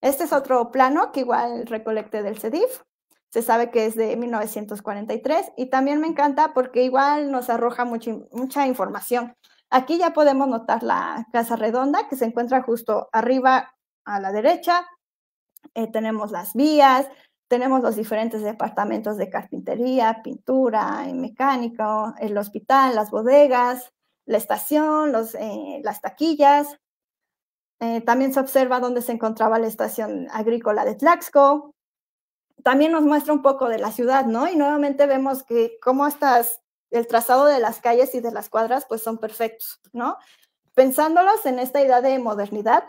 C: Este es otro plano que igual recolecté del CEDIF. Se sabe que es de 1943 y también me encanta porque igual nos arroja mucha información. Aquí ya podemos notar la casa redonda que se encuentra justo arriba a la derecha. Tenemos las vías, tenemos los diferentes departamentos de carpintería, pintura, mecánico, el hospital, las bodegas, la estación, las taquillas. También se observa dónde se encontraba la estación agrícola de Tlaxco. También nos muestra un poco de la ciudad, ¿no? Y nuevamente vemos que cómo el trazado de las calles y de las cuadras pues son perfectos, ¿no? Pensándolos en esta idea de modernidad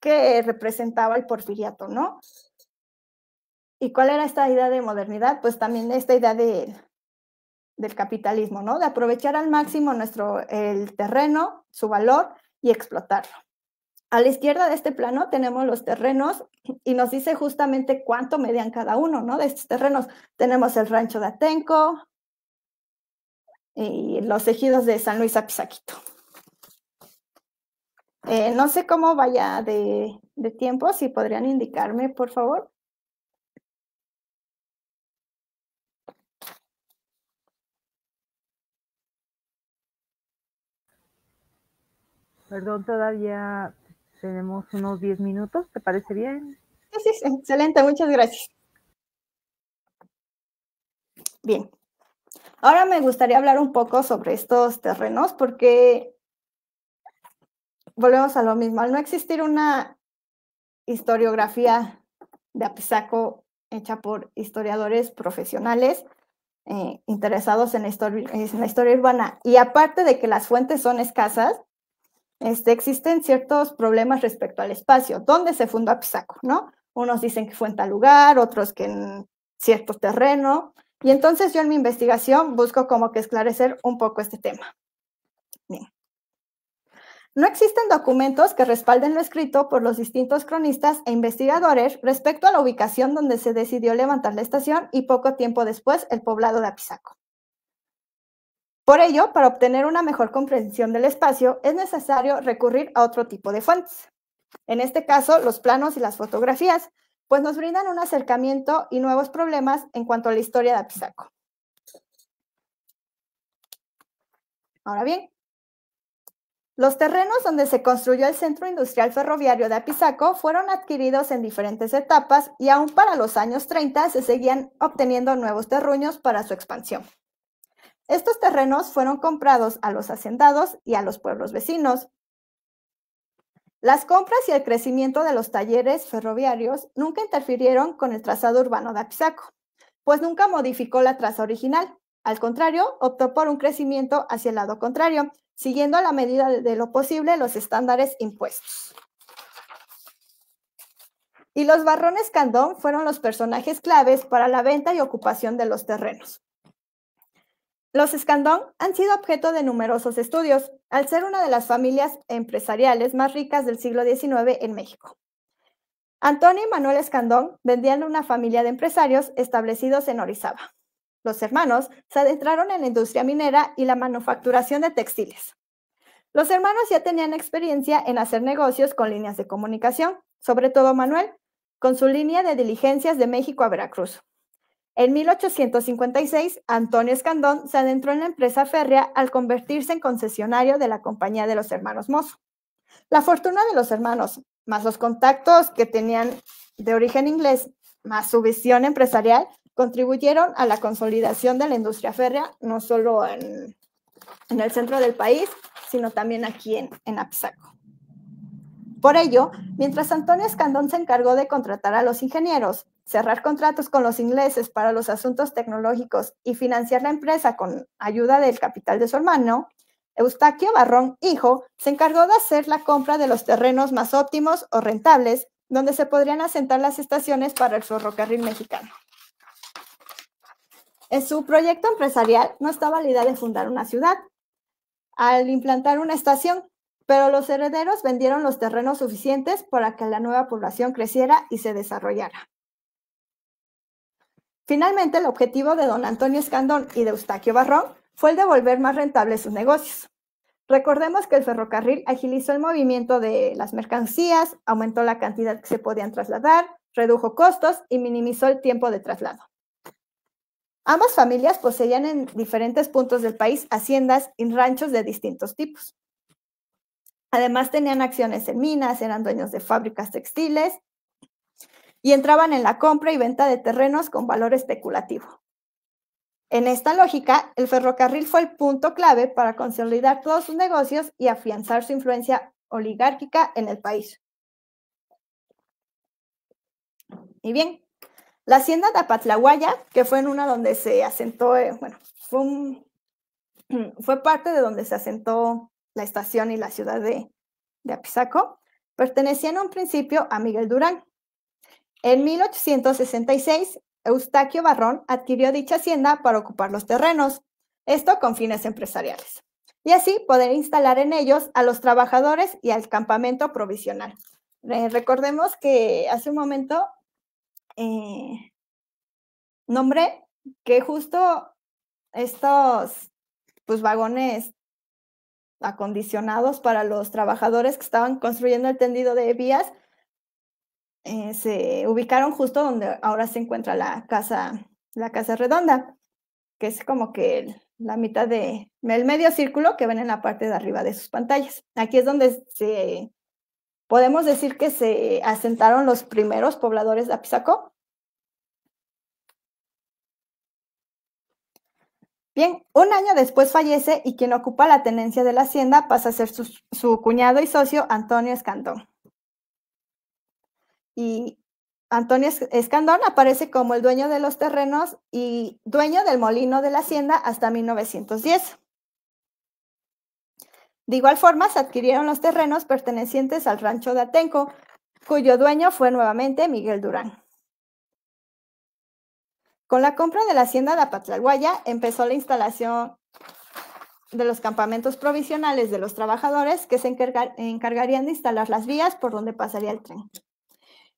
C: que representaba el porfiriato, ¿no? ¿Y cuál era esta idea de modernidad? Pues también esta idea del capitalismo, ¿no? De aprovechar al máximo el terreno, su valor y explotarlo. A la izquierda de este plano tenemos los terrenos y nos dice justamente cuánto medían cada uno, ¿no? De estos terrenos tenemos el rancho de Atenco y los ejidos de San Luis Apizaquito. No sé cómo vaya de tiempo, si podrían indicarme, por favor.
A: Perdón, todavía tenemos unos 10 minutos, ¿te parece bien?
C: Sí, excelente, muchas gracias. Bien, ahora me gustaría hablar un poco sobre estos terrenos porque volvemos a lo mismo. Al no existir una historiografía de Apizaco hecha por historiadores profesionales interesados en la historia urbana, y aparte de que las fuentes son escasas, existen ciertos problemas respecto al espacio. ¿Dónde se fundó Apizaco, no? Unos dicen que fue en tal lugar, otros que en cierto terreno, y entonces yo en mi investigación busco como que esclarecer un poco este tema. Bien. No existen documentos que respalden lo escrito por los distintos cronistas e investigadores respecto a la ubicación donde se decidió levantar la estación y poco tiempo después el poblado de Apizaco. Por ello, para obtener una mejor comprensión del espacio, es necesario recurrir a otro tipo de fuentes. En este caso, los planos y las fotografías, pues nos brindan un acercamiento y nuevos problemas en cuanto a la historia de Apizaco. Ahora bien, los terrenos donde se construyó el Centro Industrial Ferroviario de Apizaco fueron adquiridos en diferentes etapas y aún para los años 30 se seguían obteniendo nuevos terruños para su expansión. Estos terrenos fueron comprados a los hacendados y a los pueblos vecinos. Las compras y el crecimiento de los talleres ferroviarios nunca interfirieron con el trazado urbano de Apizaco, pues nunca modificó la traza original. Al contrario, optó por un crecimiento hacia el lado contrario, siguiendo a la medida de lo posible los estándares impuestos. Y los barrones Candón fueron los personajes claves para la venta y ocupación de los terrenos. Los Escandón han sido objeto de numerosos estudios, al ser una de las familias empresariales más ricas del siglo XIX en México. Antonio y Manuel Escandón vendían de una familia de empresarios establecidos en Orizaba. Los hermanos se adentraron en la industria minera y la manufacturación de textiles. Los hermanos ya tenían experiencia en hacer negocios con líneas de comunicación, sobre todo Manuel, con su línea de diligencias de México a Veracruz. En 1856, Antonio Escandón se adentró en la empresa férrea al convertirse en concesionario de la Compañía de los Hermanos Mozo. La fortuna de los hermanos, más los contactos que tenían de origen inglés, más su visión empresarial, contribuyeron a la consolidación de la industria férrea, no solo en el centro del país, sino también aquí en Apizaco. Por ello, mientras Antonio Escandón se encargó de contratar a los ingenieros, cerrar contratos con los ingleses para los asuntos tecnológicos y financiar la empresa con ayuda del capital de su hermano, Eustaquio Barrón, hijo, se encargó de hacer la compra de los terrenos más óptimos o rentables, donde se podrían asentar las estaciones para el ferrocarril mexicano. En su proyecto empresarial no estaba la idea de fundar una ciudad al implantar una estación, pero los herederos vendieron los terrenos suficientes para que la nueva población creciera y se desarrollara. Finalmente, el objetivo de don Antonio Escandón y de Eustaquio Barrón fue el de volver más rentables sus negocios. Recordemos que el ferrocarril agilizó el movimiento de las mercancías, aumentó la cantidad que se podían trasladar, redujo costos y minimizó el tiempo de traslado. Ambas familias poseían en diferentes puntos del país haciendas y ranchos de distintos tipos. Además, tenían acciones en minas, eran dueños de fábricas textiles y entraban en la compra y venta de terrenos con valor especulativo. En esta lógica, el ferrocarril fue el punto clave para consolidar todos sus negocios y afianzar su influencia oligárquica en el país. Y bien, la hacienda de Apatlahuaya, que fue en una donde se asentó, fue parte de donde se asentó la estación y la ciudad de Apizaco, pertenecía en un principio a Miguel Durán. En 1866, Eustaquio Barrón adquirió dicha hacienda para ocupar los terrenos, esto con fines empresariales, y así poder instalar en ellos a los trabajadores y al campamento provisional. Recordemos que hace un momento nombré que justo estos vagones acondicionados para los trabajadores que estaban construyendo el tendido de vías se ubicaron justo donde ahora se encuentra la casa redonda, que es como que la mitad del medio círculo que ven en la parte de arriba de sus pantallas. Aquí es donde podemos decir que se asentaron los primeros pobladores de Apizaco. Bien, un año después fallece y quien ocupa la tenencia de la hacienda pasa a ser su cuñado y socio Antonio Escandón. Y Antonio Escandón aparece como el dueño de los terrenos y dueño del molino de la hacienda hasta 1910. De igual forma, se adquirieron los terrenos pertenecientes al rancho de Atenco, cuyo dueño fue nuevamente Miguel Durán. Con la compra de la hacienda de Apatlahuaya empezó la instalación de los campamentos provisionales de los trabajadores que se encargarían de instalar las vías por donde pasaría el tren.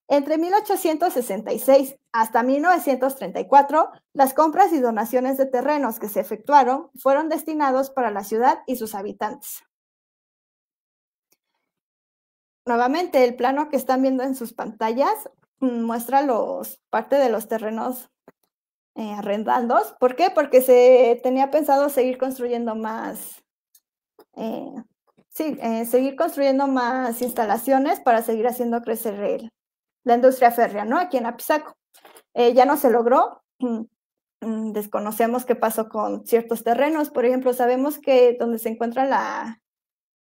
C: Entre 1866 hasta 1934, las compras y donaciones de terrenos que se efectuaron fueron destinados para la ciudad y sus habitantes. Nuevamente, el plano que están viendo en sus pantallas muestra parte de los terrenos arrendados. ¿Por qué? Porque se tenía pensado seguir construyendo más, seguir construyendo más instalaciones para seguir haciendo crecer la industria férrea, ¿no? Aquí en Apizaco. Ya no se logró. Desconocemos qué pasó con ciertos terrenos. Por ejemplo, sabemos que donde se encuentra la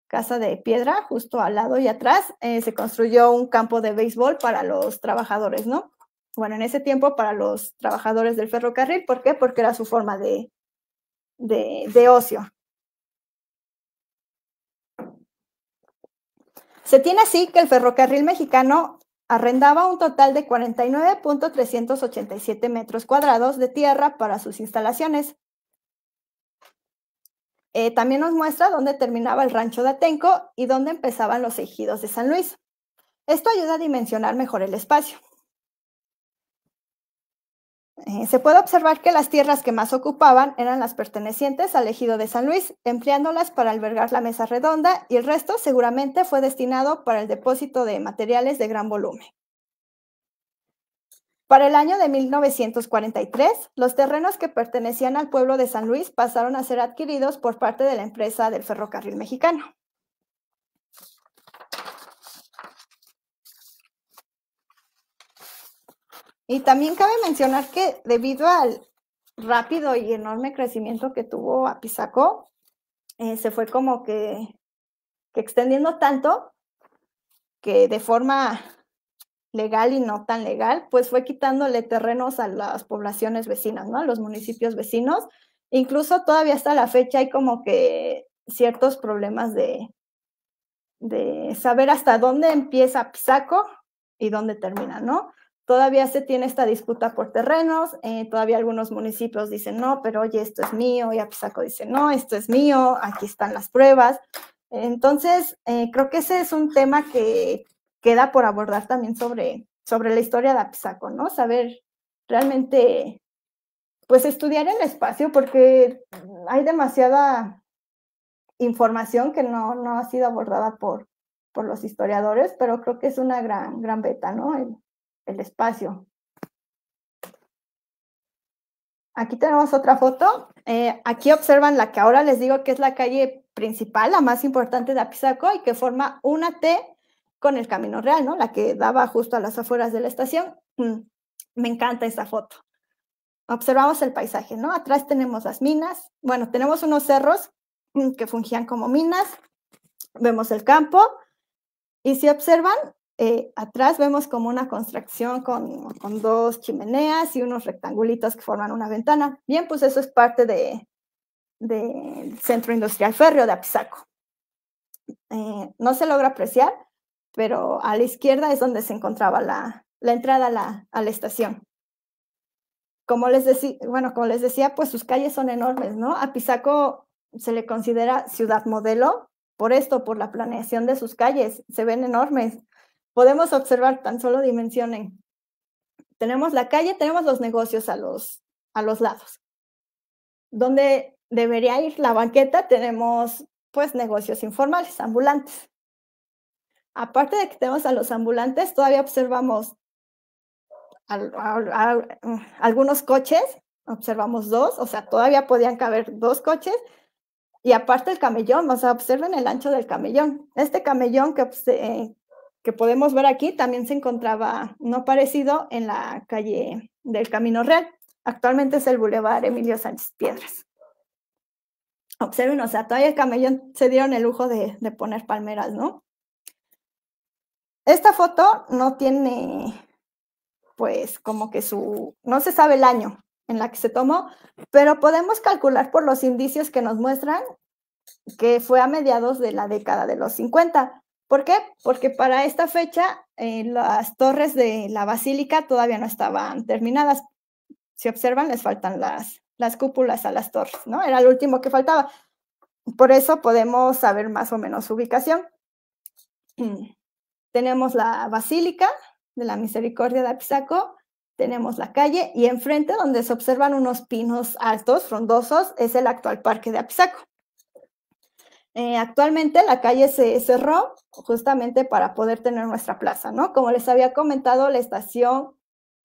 C: casa de piedra, justo al lado y atrás, se construyó un campo de béisbol para los trabajadores, ¿no? Bueno, en ese tiempo para los trabajadores del ferrocarril. ¿Por qué? Porque era su forma de ocio. Se tiene así que el ferrocarril mexicano arrendaba un total de 49.387 metros cuadrados de tierra para sus instalaciones. También nos muestra dónde terminaba el rancho de Atenco y dónde empezaban los ejidos de San Luis. Esto ayuda a dimensionar mejor el espacio. Se puede observar que las tierras que más ocupaban eran las pertenecientes al ejido de San Luis, empleándolas para albergar la mesa redonda, y el resto seguramente fue destinado para el depósito de materiales de gran volumen. Para el año de 1943, los terrenos que pertenecían al pueblo de San Luis pasaron a ser adquiridos por parte de la empresa del ferrocarril mexicano. Y también cabe mencionar que debido al rápido y enorme crecimiento que tuvo Apizaco, se fue como que extendiendo tanto que de forma legal y no tan legal, pues fue quitándole terrenos a las poblaciones vecinas, ¿no? A los municipios vecinos. Incluso todavía hasta la fecha hay como que ciertos problemas de saber hasta dónde empieza Apizaco y dónde termina, ¿no? Todavía se tiene esta disputa por terrenos, todavía algunos municipios dicen, no, pero oye, esto es mío, y Apizaco dice, no, esto es mío, aquí están las pruebas. Entonces, creo que ese es un tema que queda por abordar también sobre la historia de Apizaco, ¿no? Saber realmente, pues estudiar el espacio, porque hay demasiada información que no ha sido abordada por los historiadores, pero creo que es una gran beta, ¿no? El espacio. Aquí tenemos otra foto. Aquí observan la que ahora les digo que es la calle principal, la más importante de Apizaco, y que forma una T con el Camino Real, ¿no? La que daba justo a las afueras de la estación. Me encanta esta foto. Observamos el paisaje, ¿no? Atrás tenemos las minas. Bueno, tenemos unos cerros que fungían como minas. Vemos el campo. Y si observan, atrás vemos como una construcción con 2 chimeneas y unos rectangulitos que forman una ventana. Bien, pues eso es parte del Centro Industrial Férreo de Apizaco. No se logra apreciar, pero a la izquierda es donde se encontraba la entrada a la estación. Como les decía, pues sus calles son enormes, ¿no? Apizaco se le considera ciudad modelo por esto, por la planeación de sus calles. Se ven enormes. Podemos observar, tan solo dimensionen. Tenemos la calle, tenemos los negocios a los lados. Donde debería ir la banqueta, tenemos pues negocios informales, ambulantes. Aparte de que tenemos a los ambulantes, todavía observamos algunos coches, observamos 2, o sea, todavía podían caber 2 coches, y aparte el camellón, o sea, observen el ancho del camellón. Este camellón que podemos ver aquí también se encontraba no parecido en la calle del Camino Real. Actualmente es el Boulevard Emilio Sánchez Piedras. Observen, o sea, todavía el camellón se dieron el lujo de poner palmeras, ¿no? Esta foto no tiene, pues, como que no se sabe el año en la que se tomó, pero podemos calcular por los indicios que nos muestran que fue a mediados de la década de los 50. ¿Por qué? Porque para esta fecha las torres de la basílica todavía no estaban terminadas. Si observan, les faltan las cúpulas a las torres, ¿no? Era lo último que faltaba. Por eso podemos saber más o menos su ubicación. Tenemos la Basílica de la Misericordia de Apizaco, tenemos la calle, y enfrente, donde se observan unos pinos altos, frondosos, es el actual Parque de Apizaco. Actualmente la calle se cerró justamente para poder tener nuestra plaza, ¿no? Como les había comentado, la estación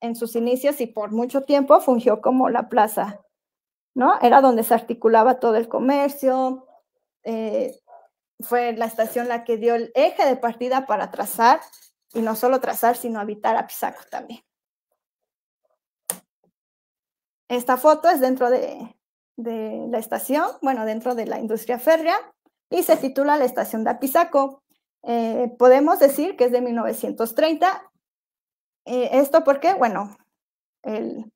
C: en sus inicios y por mucho tiempo fungió como la plaza, ¿no? Era donde se articulaba todo el comercio, fue la estación la que dio el eje de partida para trazar, y no solo trazar, sino habitar Apizaco también. Esta foto es dentro de la estación, bueno, dentro de la industria férrea, y se titula La Estación de Apizaco. Podemos decir que es de 1930. ¿Esto por qué? Bueno, el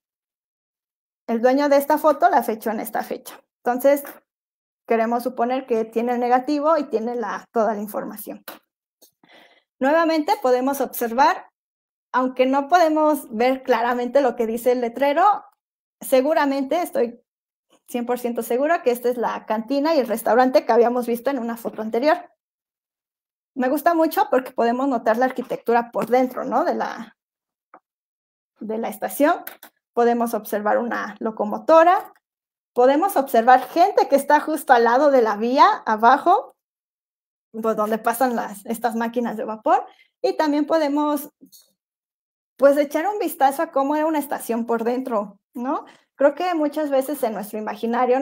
C: dueño de esta foto la fechó en esta fecha. Entonces, queremos suponer que tiene el negativo y tiene toda la información. Nuevamente podemos observar, aunque no podemos ver claramente lo que dice el letrero, seguramente estoy 100% segura que esta es la cantina y el restaurante que habíamos visto en una foto anterior. Me gusta mucho porque podemos notar la arquitectura por dentro, ¿no? de la estación. Podemos observar una locomotora. Podemos observar gente que está justo al lado de la vía, abajo, pues donde pasan estas máquinas de vapor. Y también podemos, pues, echar un vistazo a cómo era una estación por dentro, ¿no? Creo que muchas veces en nuestro imaginario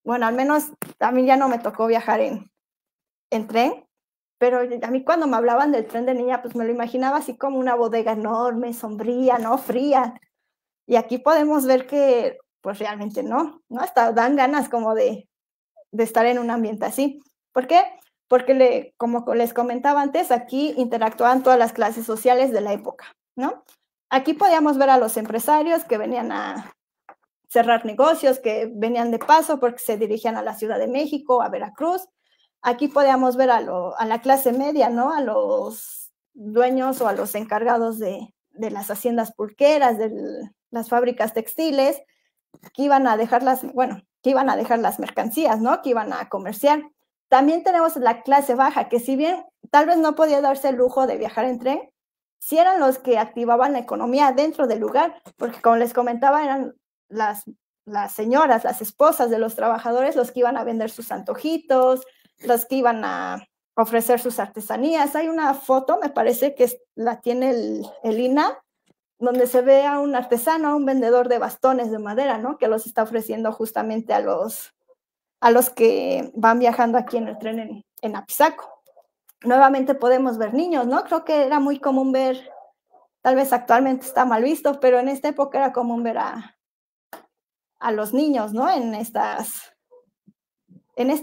C: bueno, al menos a mí ya no me tocó viajar en tren, pero a mí cuando me hablaban del tren de niña, pues me lo imaginaba así como una bodega enorme, sombría, ¿no? Fría. Y aquí podemos ver que, pues realmente no, hasta dan ganas como de estar en un ambiente así. ¿Por qué? Porque, como les comentaba antes, aquí interactuaban todas las clases sociales de la época, ¿no? Aquí podíamos ver a los empresarios que venían a cerrar negocios, que venían de paso porque se dirigían a la Ciudad de México, a Veracruz, Aquí podíamos ver a la clase media, ¿no? A los dueños o a los encargados de las haciendas pulqueras, de las fábricas textiles, que iban a dejar las mercancías, ¿no? Que iban a comerciar. También tenemos la clase baja, que si bien tal vez no podía darse el lujo de viajar en tren, sí eran los que activaban la economía dentro del lugar, porque como les comentaba, eran las señoras, las esposas de los trabajadores, los que iban a vender sus antojitos, los que iban a ofrecer sus artesanías. Hay una foto, me parece que la tiene el INA, donde se ve a un artesano, a un vendedor de bastones de madera, ¿no? Que los está ofreciendo justamente a los que van viajando aquí en el tren en Apizaco. Nuevamente podemos ver niños, ¿no? Creo que era muy común ver, tal vez actualmente está mal visto, pero en esta época era común ver a los niños, ¿no? En esta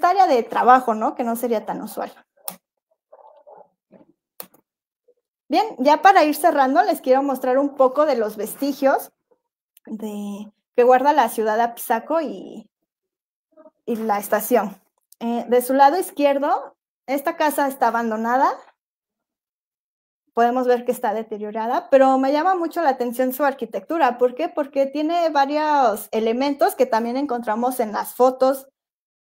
C: área de trabajo, ¿no? Que no sería tan usual. Bien, ya para ir cerrando, les quiero mostrar un poco de los vestigios que guarda la ciudad de Apizaco y la estación. De su lado izquierdo, esta casa está abandonada. Podemos ver que está deteriorada, pero me llama mucho la atención su arquitectura. ¿Por qué? Porque tiene varios elementos que también encontramos en las fotos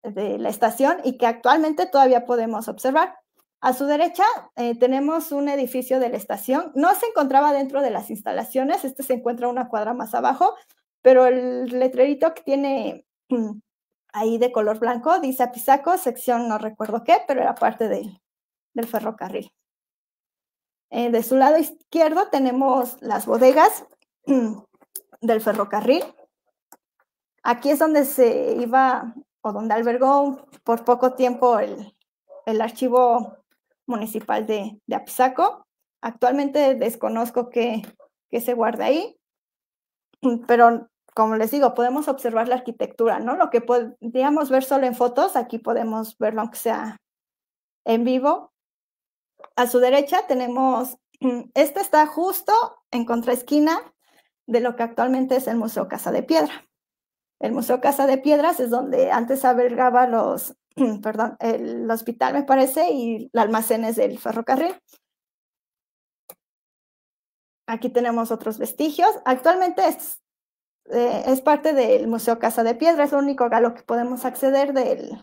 C: de la estación y que actualmente todavía podemos observar. A su derecha tenemos un edificio de la estación. No se encontraba dentro de las instalaciones, este se encuentra una cuadra más abajo, pero el letrerito que tiene ahí de color blanco dice Apizaco, sección no recuerdo qué, pero era parte del ferrocarril. De su lado izquierdo tenemos las bodegas del ferrocarril. Aquí es donde se iba o donde albergó por poco tiempo el archivo municipal de Apizaco. Actualmente desconozco qué se guarda ahí, pero como les digo, podemos observar la arquitectura, ¿no? Lo que podríamos ver solo en fotos, aquí podemos verlo aunque sea en vivo. A su derecha tenemos, este está justo en contraesquina de lo que actualmente es el Museo Casa de Piedra. El Museo Casa de Piedras es donde antes albergaba el hospital, me parece, y los almacenes del ferrocarril. Aquí tenemos otros vestigios. Actualmente es parte del Museo Casa de Piedra, es lo único a lo que podemos acceder de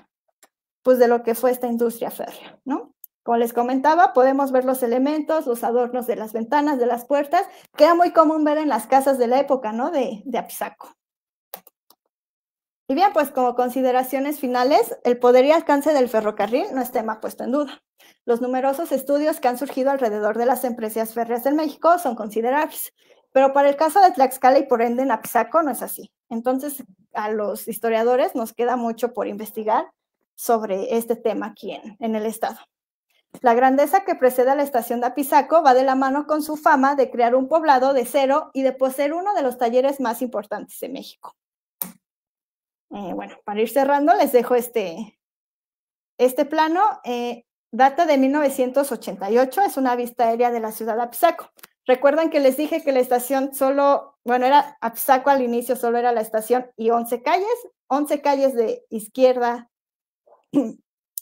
C: lo que fue esta industria férrea, ¿no? Como les comentaba, podemos ver los elementos, los adornos de las ventanas, de las puertas, que era muy común ver en las casas de la época, ¿no? De Apizaco. Y bien, pues como consideraciones finales, el poder y alcance del ferrocarril no es tema puesto en duda. Los numerosos estudios que han surgido alrededor de las empresas férreas en México son considerables, pero para el caso de Tlaxcala y por ende en Apizaco no es así. Entonces, a los historiadores nos queda mucho por investigar sobre este tema aquí en el estado. La grandeza que precede a la estación de Apizaco va de la mano con su fama de crear un poblado de cero y de poseer uno de los talleres más importantes de México. Bueno, para ir cerrando, les dejo este plano. Data de 1988, es una vista aérea de la ciudad de Apizaco. Recuerdan que les dije que la estación era Apizaco al inicio, solo era la estación y 11 calles de izquierda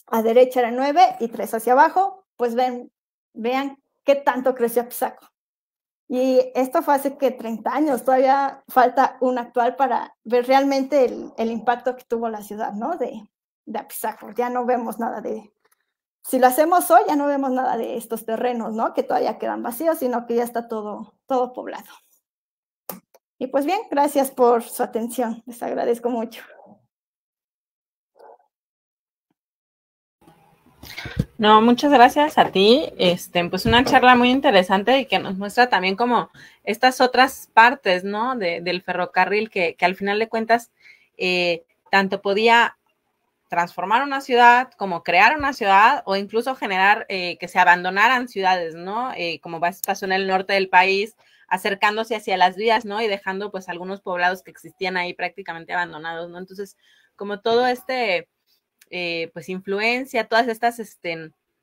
C: a derecha eran 9 y 3 hacia abajo. Pues vean qué tanto creció Apizaco. Y esto fue hace que 30 años, todavía falta un actual para ver realmente el impacto que tuvo la ciudad, ¿no? De Apizaco. Ya no vemos nada si lo hacemos hoy, ya no vemos nada de estos terrenos, ¿no? Que todavía quedan vacíos, sino que ya está todo poblado. Y pues bien, gracias por su atención, les agradezco mucho.
B: No, muchas gracias a ti. Pues una charla muy interesante y que nos muestra también como estas otras partes, ¿no? Del ferrocarril que al final de cuentas tanto podía transformar una ciudad, como crear una ciudad o incluso generar que se abandonaran ciudades, ¿no? Como pasó en el norte del país, acercándose hacia las vías, ¿no? Y dejando pues algunos poblados que existían ahí prácticamente abandonados, ¿no? Entonces, como todo pues influencia, todas estas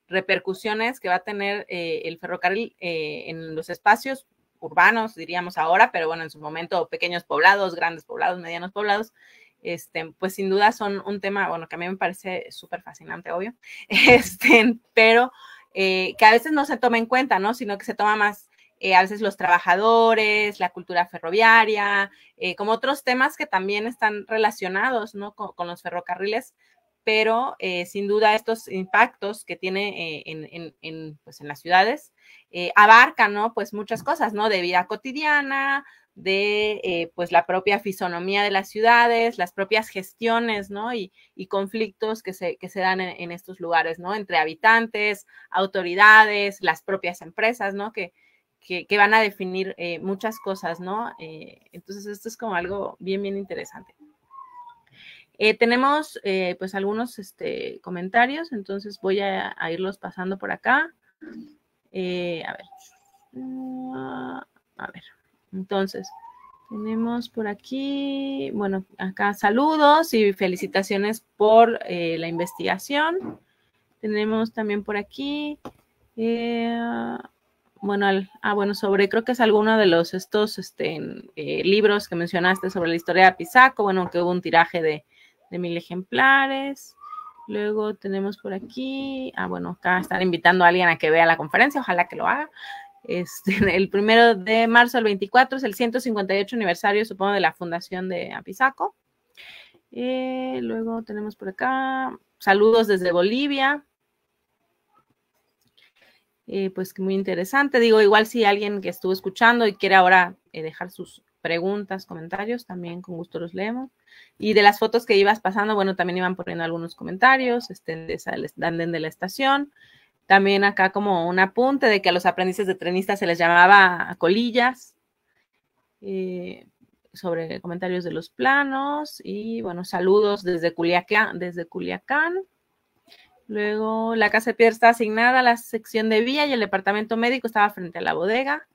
B: repercusiones que va a tener el ferrocarril en los espacios urbanos, diríamos ahora, pero bueno, en su momento pequeños poblados, grandes poblados, medianos poblados, pues sin duda son un tema, bueno, que a mí me parece súper fascinante, obvio, pero que a veces no se toma en cuenta, ¿no? Sino que se toma más a veces los trabajadores, la cultura ferroviaria, como otros temas que también están relacionados, ¿no? Con los ferrocarriles, pero sin duda estos impactos que tiene pues en las ciudades abarcan, ¿no? Pues muchas cosas, ¿no? De vida cotidiana, de pues la propia fisonomía de las ciudades, las propias gestiones, ¿no? Y conflictos que se dan en estos lugares, ¿no? Entre habitantes, autoridades, las propias empresas, ¿no? Que van a definir muchas cosas, ¿no? Entonces, esto es como algo bien, bien interesante. Tenemos pues algunos comentarios, entonces voy a irlos pasando por acá. A ver, entonces, tenemos por aquí, bueno, acá saludos y felicitaciones por la investigación. Tenemos también por aquí, bueno, sobre, creo que es alguno de los libros que mencionaste sobre la historia de Apizaco, bueno, que hubo un tiraje de 1000 ejemplares. Luego tenemos por aquí, bueno, acá están invitando a alguien a que vea la conferencia, ojalá que lo haga. El 1 de marzo al 24 es el 158 aniversario, supongo, de la fundación de Apizaco. Luego tenemos por acá, saludos desde Bolivia. Pues que muy interesante. Digo, igual si alguien que estuvo escuchando y quiere ahora dejar sus preguntas, comentarios, también con gusto los leemos. Y de las fotos que ibas pasando, bueno, también iban poniendo algunos comentarios, de andén de la estación. También acá como un apunte de que a los aprendices de trenistas se les llamaba colillas. Sobre comentarios de los planos. Y bueno, saludos desde Culiacán. Luego, la Casa de Piedra está asignada a la sección de vía y el departamento médico estaba frente a la bodega.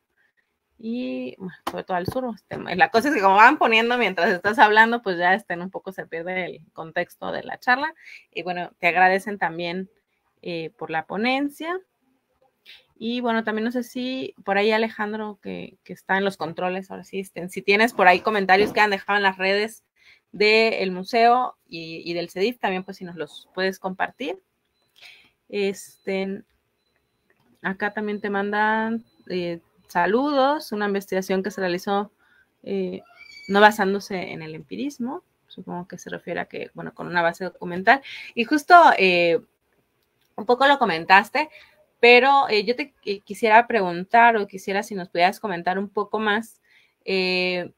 B: Y bueno, sobre todo al sur. La cosa es que como van poniendo mientras estás hablando, pues ya un poco se pierde el contexto de la charla. Y bueno, te agradecen también por la ponencia. Y bueno, también no sé si por ahí Alejandro, que está en los controles, ahora sí, si tienes por ahí comentarios que han dejado en las redes del museo y del CEDIF, también pues si nos los puedes compartir. Acá también te mandan saludos, una investigación que se realizó no basándose en el empirismo, supongo que se refiere a que, bueno, con una base documental. Y justo un poco lo comentaste, pero yo te quisiera preguntar o quisiera si nos pudieras comentar un poco más de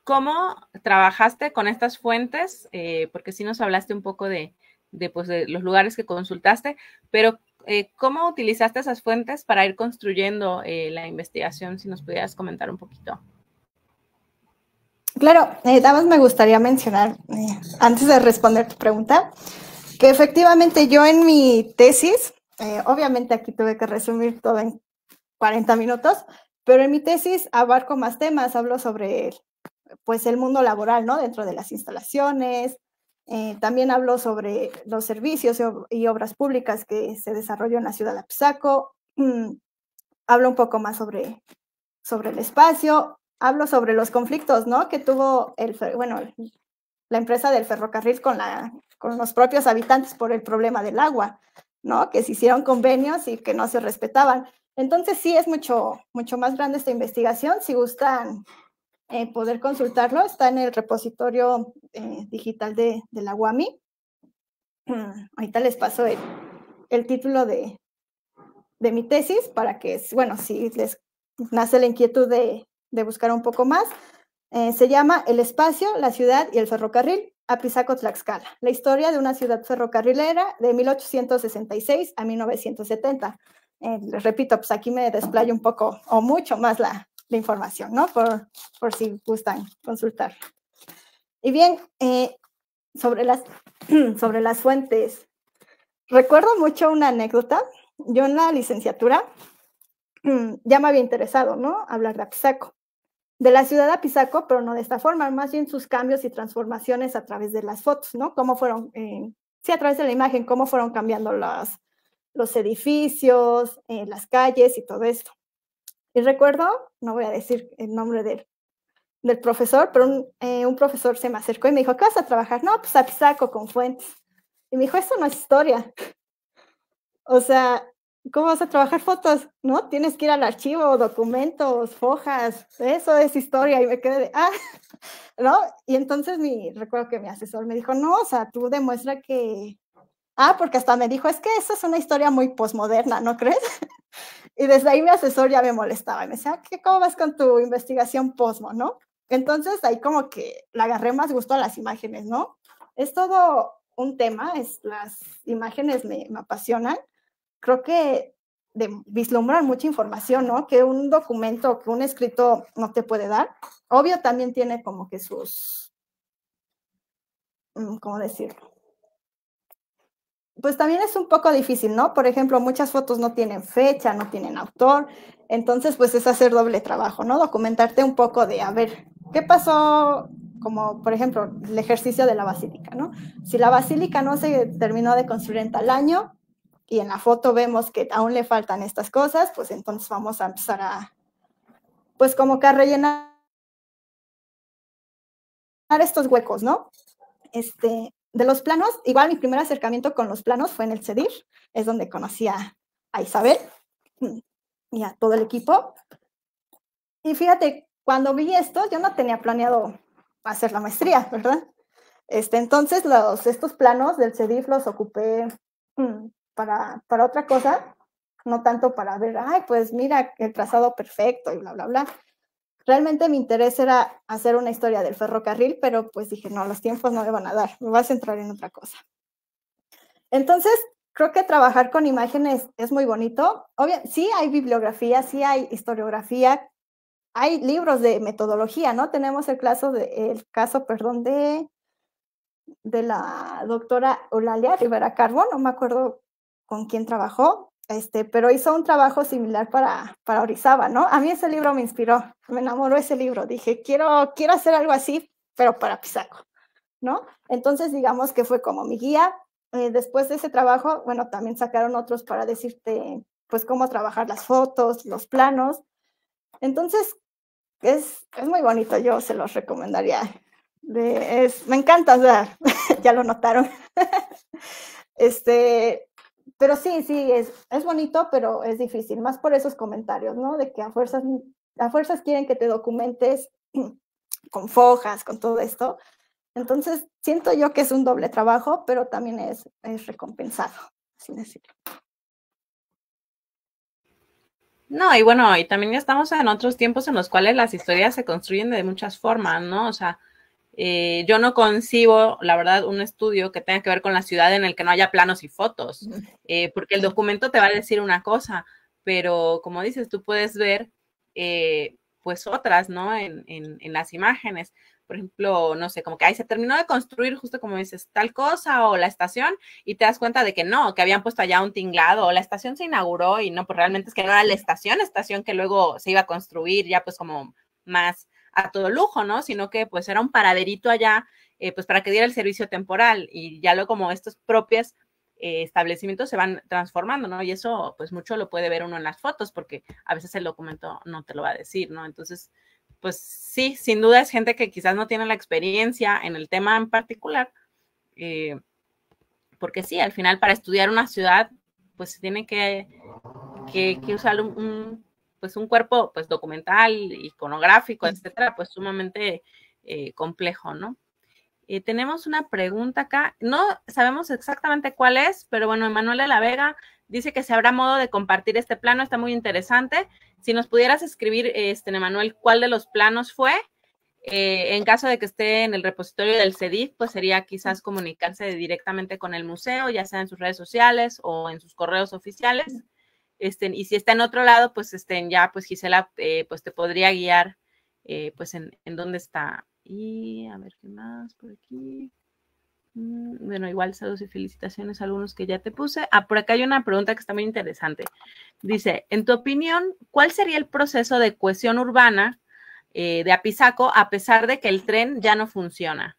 B: cómo trabajaste con estas fuentes, porque sí nos hablaste un poco de los lugares que consultaste, pero ¿cómo utilizaste esas fuentes para ir construyendo la investigación? Si nos pudieras comentar un poquito.
C: Claro, nada más me gustaría mencionar, antes de responder tu pregunta, que efectivamente yo en mi tesis, obviamente aquí tuve que resumir todo en 40 minutos, pero en mi tesis abarco más temas, hablo sobre pues el mundo laboral, ¿no? Dentro de las instalaciones, también hablo sobre los servicios y obras públicas que se desarrolló en la ciudad de Apizaco, hablo un poco más sobre el espacio, hablo sobre los conflictos, ¿no? Que tuvo la empresa del ferrocarril con los propios habitantes por el problema del agua, ¿no? Que se hicieron convenios y que no se respetaban. Entonces sí es mucho más grande esta investigación. Si gustan poder consultarlo, está en el repositorio digital de la UAMI. Ahorita les paso el título de mi tesis para que, bueno, si les nace la inquietud de buscar un poco más. Se llama El espacio, la ciudad y el ferrocarril, Apizaco, Tlaxcala. La historia de una ciudad ferrocarrilera de 1866 a 1970. Les repito, pues aquí me desplayo un poco o mucho más la información, ¿no? Por si gustan consultar. Y bien, sobre las fuentes, recuerdo mucho una anécdota. Yo en la licenciatura ya me había interesado, ¿no? Hablar de Apizaco, de la ciudad de Apizaco, pero no de esta forma, más bien sus cambios y transformaciones a través de las fotos, ¿no? Cómo fueron, a través de la imagen, cómo fueron cambiando los edificios, las calles y todo esto. Y recuerdo, no voy a decir el nombre del profesor, pero un profesor se me acercó y me dijo, ¿qué vas a trabajar? No, pues Apizaco con fuentes. Y me dijo, eso no es historia. O sea, ¿cómo vas a trabajar fotos? ¿No? Tienes que ir al archivo, documentos, hojas, eso es historia. Y me quedé de, ¿no? Y entonces recuerdo que mi asesor me dijo, no, o sea, tú demuestra que, porque hasta me dijo, es que eso es una historia muy posmoderna, ¿no crees? Y desde ahí mi asesor ya me molestaba y me decía, ¿cómo vas con tu investigación posmo, no? Entonces ahí como que le agarré más gusto a las imágenes, ¿no? Es todo un tema, las imágenes me apasionan. Creo que vislumbran mucha información, ¿no? Que un documento, que un escrito no te puede dar. Obvio también tiene como que sus, ¿cómo decirlo? Pues también es un poco difícil, ¿no? Por ejemplo, muchas fotos no tienen fecha, no tienen autor, entonces pues es hacer doble trabajo, ¿no? Documentarte un poco de, a ver, ¿qué pasó? Como, por ejemplo, el ejercicio de la basílica, ¿no? Si la basílica no se terminó de construir en tal año y en la foto vemos que aún le faltan estas cosas, pues entonces vamos a empezar a, pues como que a rellenar estos huecos, ¿no? De los planos, igual mi primer acercamiento con los planos fue en el CEDIR, es donde conocí a Isabel y a todo el equipo. Y fíjate, cuando vi esto, yo no tenía planeado hacer la maestría, ¿verdad? Entonces, estos planos del CEDIF los ocupé para otra cosa, no tanto para ver, pues mira, el trazado perfecto y bla, bla, bla. Realmente mi interés era hacer una historia del ferrocarril, pero pues dije, no, los tiempos no me van a dar, me voy a centrar en otra cosa. Entonces, creo que trabajar con imágenes es muy bonito. Sí hay bibliografía, sí hay historiografía, hay libros de metodología, ¿no? Tenemos el caso de la doctora Eulalia Rivera Carbón, no me acuerdo con quién trabajó, pero hizo un trabajo similar para Orizaba, ¿no? A mí ese libro me inspiró, me enamoró ese libro, dije, quiero hacer algo así, pero para Apizaco, ¿no? Entonces, digamos que fue como mi guía. Después de ese trabajo, bueno, también sacaron otros para decirte, pues, cómo trabajar las fotos, los planos. Entonces, es muy bonito, yo se los recomendaría. Me encanta, o sea, ya lo notaron. Pero sí, es bonito, pero es difícil, más por esos comentarios, ¿no? De que a fuerzas quieren que te documentes con fojas, con todo esto. Entonces, siento yo que es un doble trabajo, pero también es recompensado, así decirlo.
B: No, y bueno, y también ya estamos en otros tiempos en los cuales las historias se construyen de muchas formas, ¿no? O sea, yo no concibo, la verdad, un estudio que tenga que ver con la ciudad en el que no haya planos y fotos, porque el documento te va a decir una cosa, pero como dices, tú puedes ver, pues otras, ¿no? En las imágenes. Por ejemplo, no sé, como que ahí se terminó de construir justo como dices, tal cosa o la estación y te das cuenta de que no, que habían puesto allá un tinglado o la estación se inauguró y no, pues realmente es que no era la estación que luego se iba a construir ya pues como más a todo lujo, ¿no? Sino que pues era un paraderito allá, pues para que diera el servicio temporal y ya luego como estos propios establecimientos se van transformando, ¿no? Y eso pues mucho lo puede ver uno en las fotos porque a veces el documento no te lo va a decir, ¿no? Entonces, pues sí, sin duda es gente que quizás no tiene la experiencia en el tema en particular, porque sí, al final para estudiar una ciudad, pues se tiene que usar pues un cuerpo pues documental, iconográfico, etcétera, pues sumamente complejo, ¿no? Tenemos una pregunta acá, no sabemos exactamente cuál es, pero bueno, Emanuel de la Vega dice que si habrá modo de compartir este plano, está muy interesante. Si nos pudieras escribir, Emanuel, cuál de los planos fue, en caso de que esté en el repositorio del CEDIF, pues sería quizás comunicarse directamente con el museo, ya sea en sus redes sociales o en sus correos oficiales. Y si está en otro lado, pues ya pues Gisela pues te podría guiar pues en dónde está. Y a ver qué más por aquí. Bueno, igual saludos y felicitaciones a algunos que ya te puse. Por acá hay una pregunta que está muy interesante. Dice, en tu opinión, ¿cuál sería el proceso de cohesión urbana de Apizaco a pesar de que el tren ya no funciona?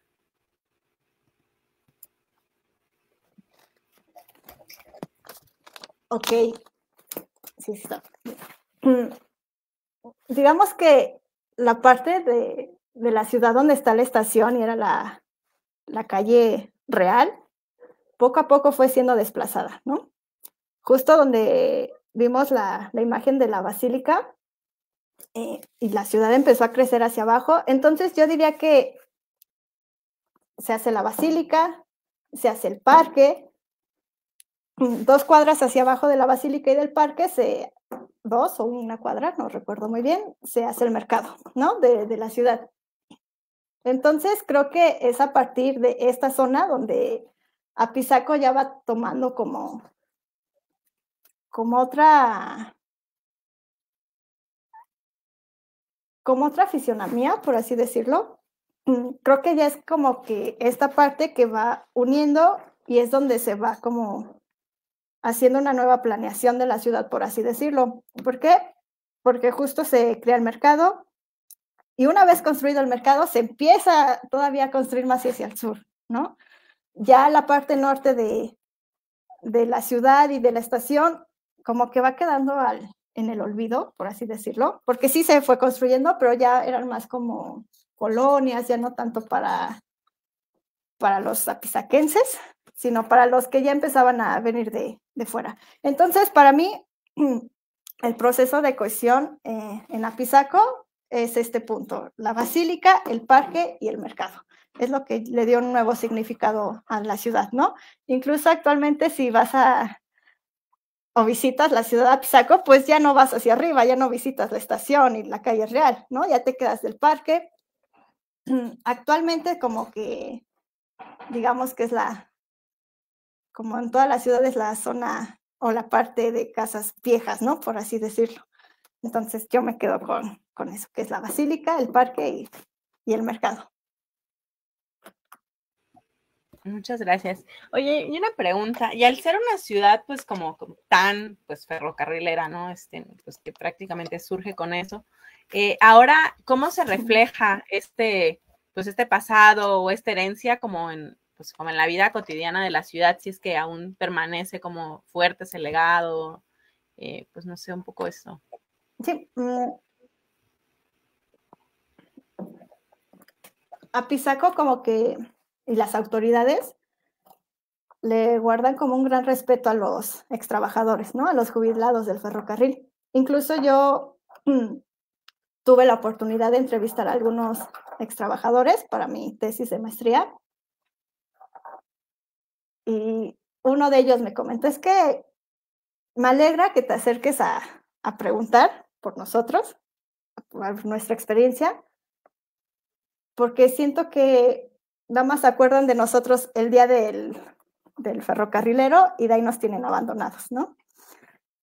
C: Ok. Sí, está. Digamos que la parte la ciudad donde está la estación y era la calle real, poco a poco fue siendo desplazada, ¿no? Justo donde vimos la imagen de la basílica, y la ciudad empezó a crecer hacia abajo. Entonces yo diría que se hace la basílica, se hace el parque, 2 cuadras hacia abajo de la basílica y del parque, 2 o 1 cuadra, no recuerdo muy bien, se hace el mercado, ¿no? De la ciudad. Entonces creo que es a partir de esta zona donde Apizaco ya va tomando como otra fisionomía, por así decirlo. Creo que ya es como que esta parte que va uniendo y es donde se va como haciendo una nueva planeación de la ciudad, por así decirlo. ¿Por qué? Porque justo se crea el mercado y una vez construido el mercado se empieza todavía a construir más hacia el sur, ¿no? Ya la parte norte de la ciudad y de la estación como que va quedando en el olvido, por así decirlo, porque sí se fue construyendo, pero ya eran más como colonias, ya no tanto para los apizaquenses, sino para los que ya empezaban a venir de fuera. Entonces, para mí, el proceso de cohesión en Apizaco es este punto, la basílica, el parque y el mercado. Es lo que le dio un nuevo significado a la ciudad, ¿no? Incluso actualmente si vas o visitas la ciudad de Apizaco, pues ya no vas hacia arriba, ya no visitas la estación y la calle real, ¿no? Ya te quedas del parque. Actualmente como que, digamos que es como en todas las ciudades, la zona o la parte de casas viejas, ¿no? Por así decirlo. Entonces yo me quedo con eso, que es la basílica, el parque y el mercado.
B: Muchas gracias. Oye, y una pregunta, y al ser una ciudad pues como tan pues ferrocarrilera, ¿no? Pues que prácticamente surge con eso, ahora, ¿cómo se refleja pues este pasado o esta herencia como pues como en la vida cotidiana de la ciudad, si es que aún permanece como fuerte ese legado? Pues no sé, un poco eso.
C: Sí. Apizaco como que, y las autoridades le guardan como un gran respeto a los extrabajadores, ¿no? A los jubilados del ferrocarril. Incluso yo tuve la oportunidad de entrevistar a algunos extrabajadores para mi tesis de maestría. Y uno de ellos me comentó, es que me alegra que te acerques a preguntar por nosotros, por nuestra experiencia, porque siento que nada más se acuerdan de nosotros el día del ferrocarrilero y de ahí nos tienen abandonados, ¿no?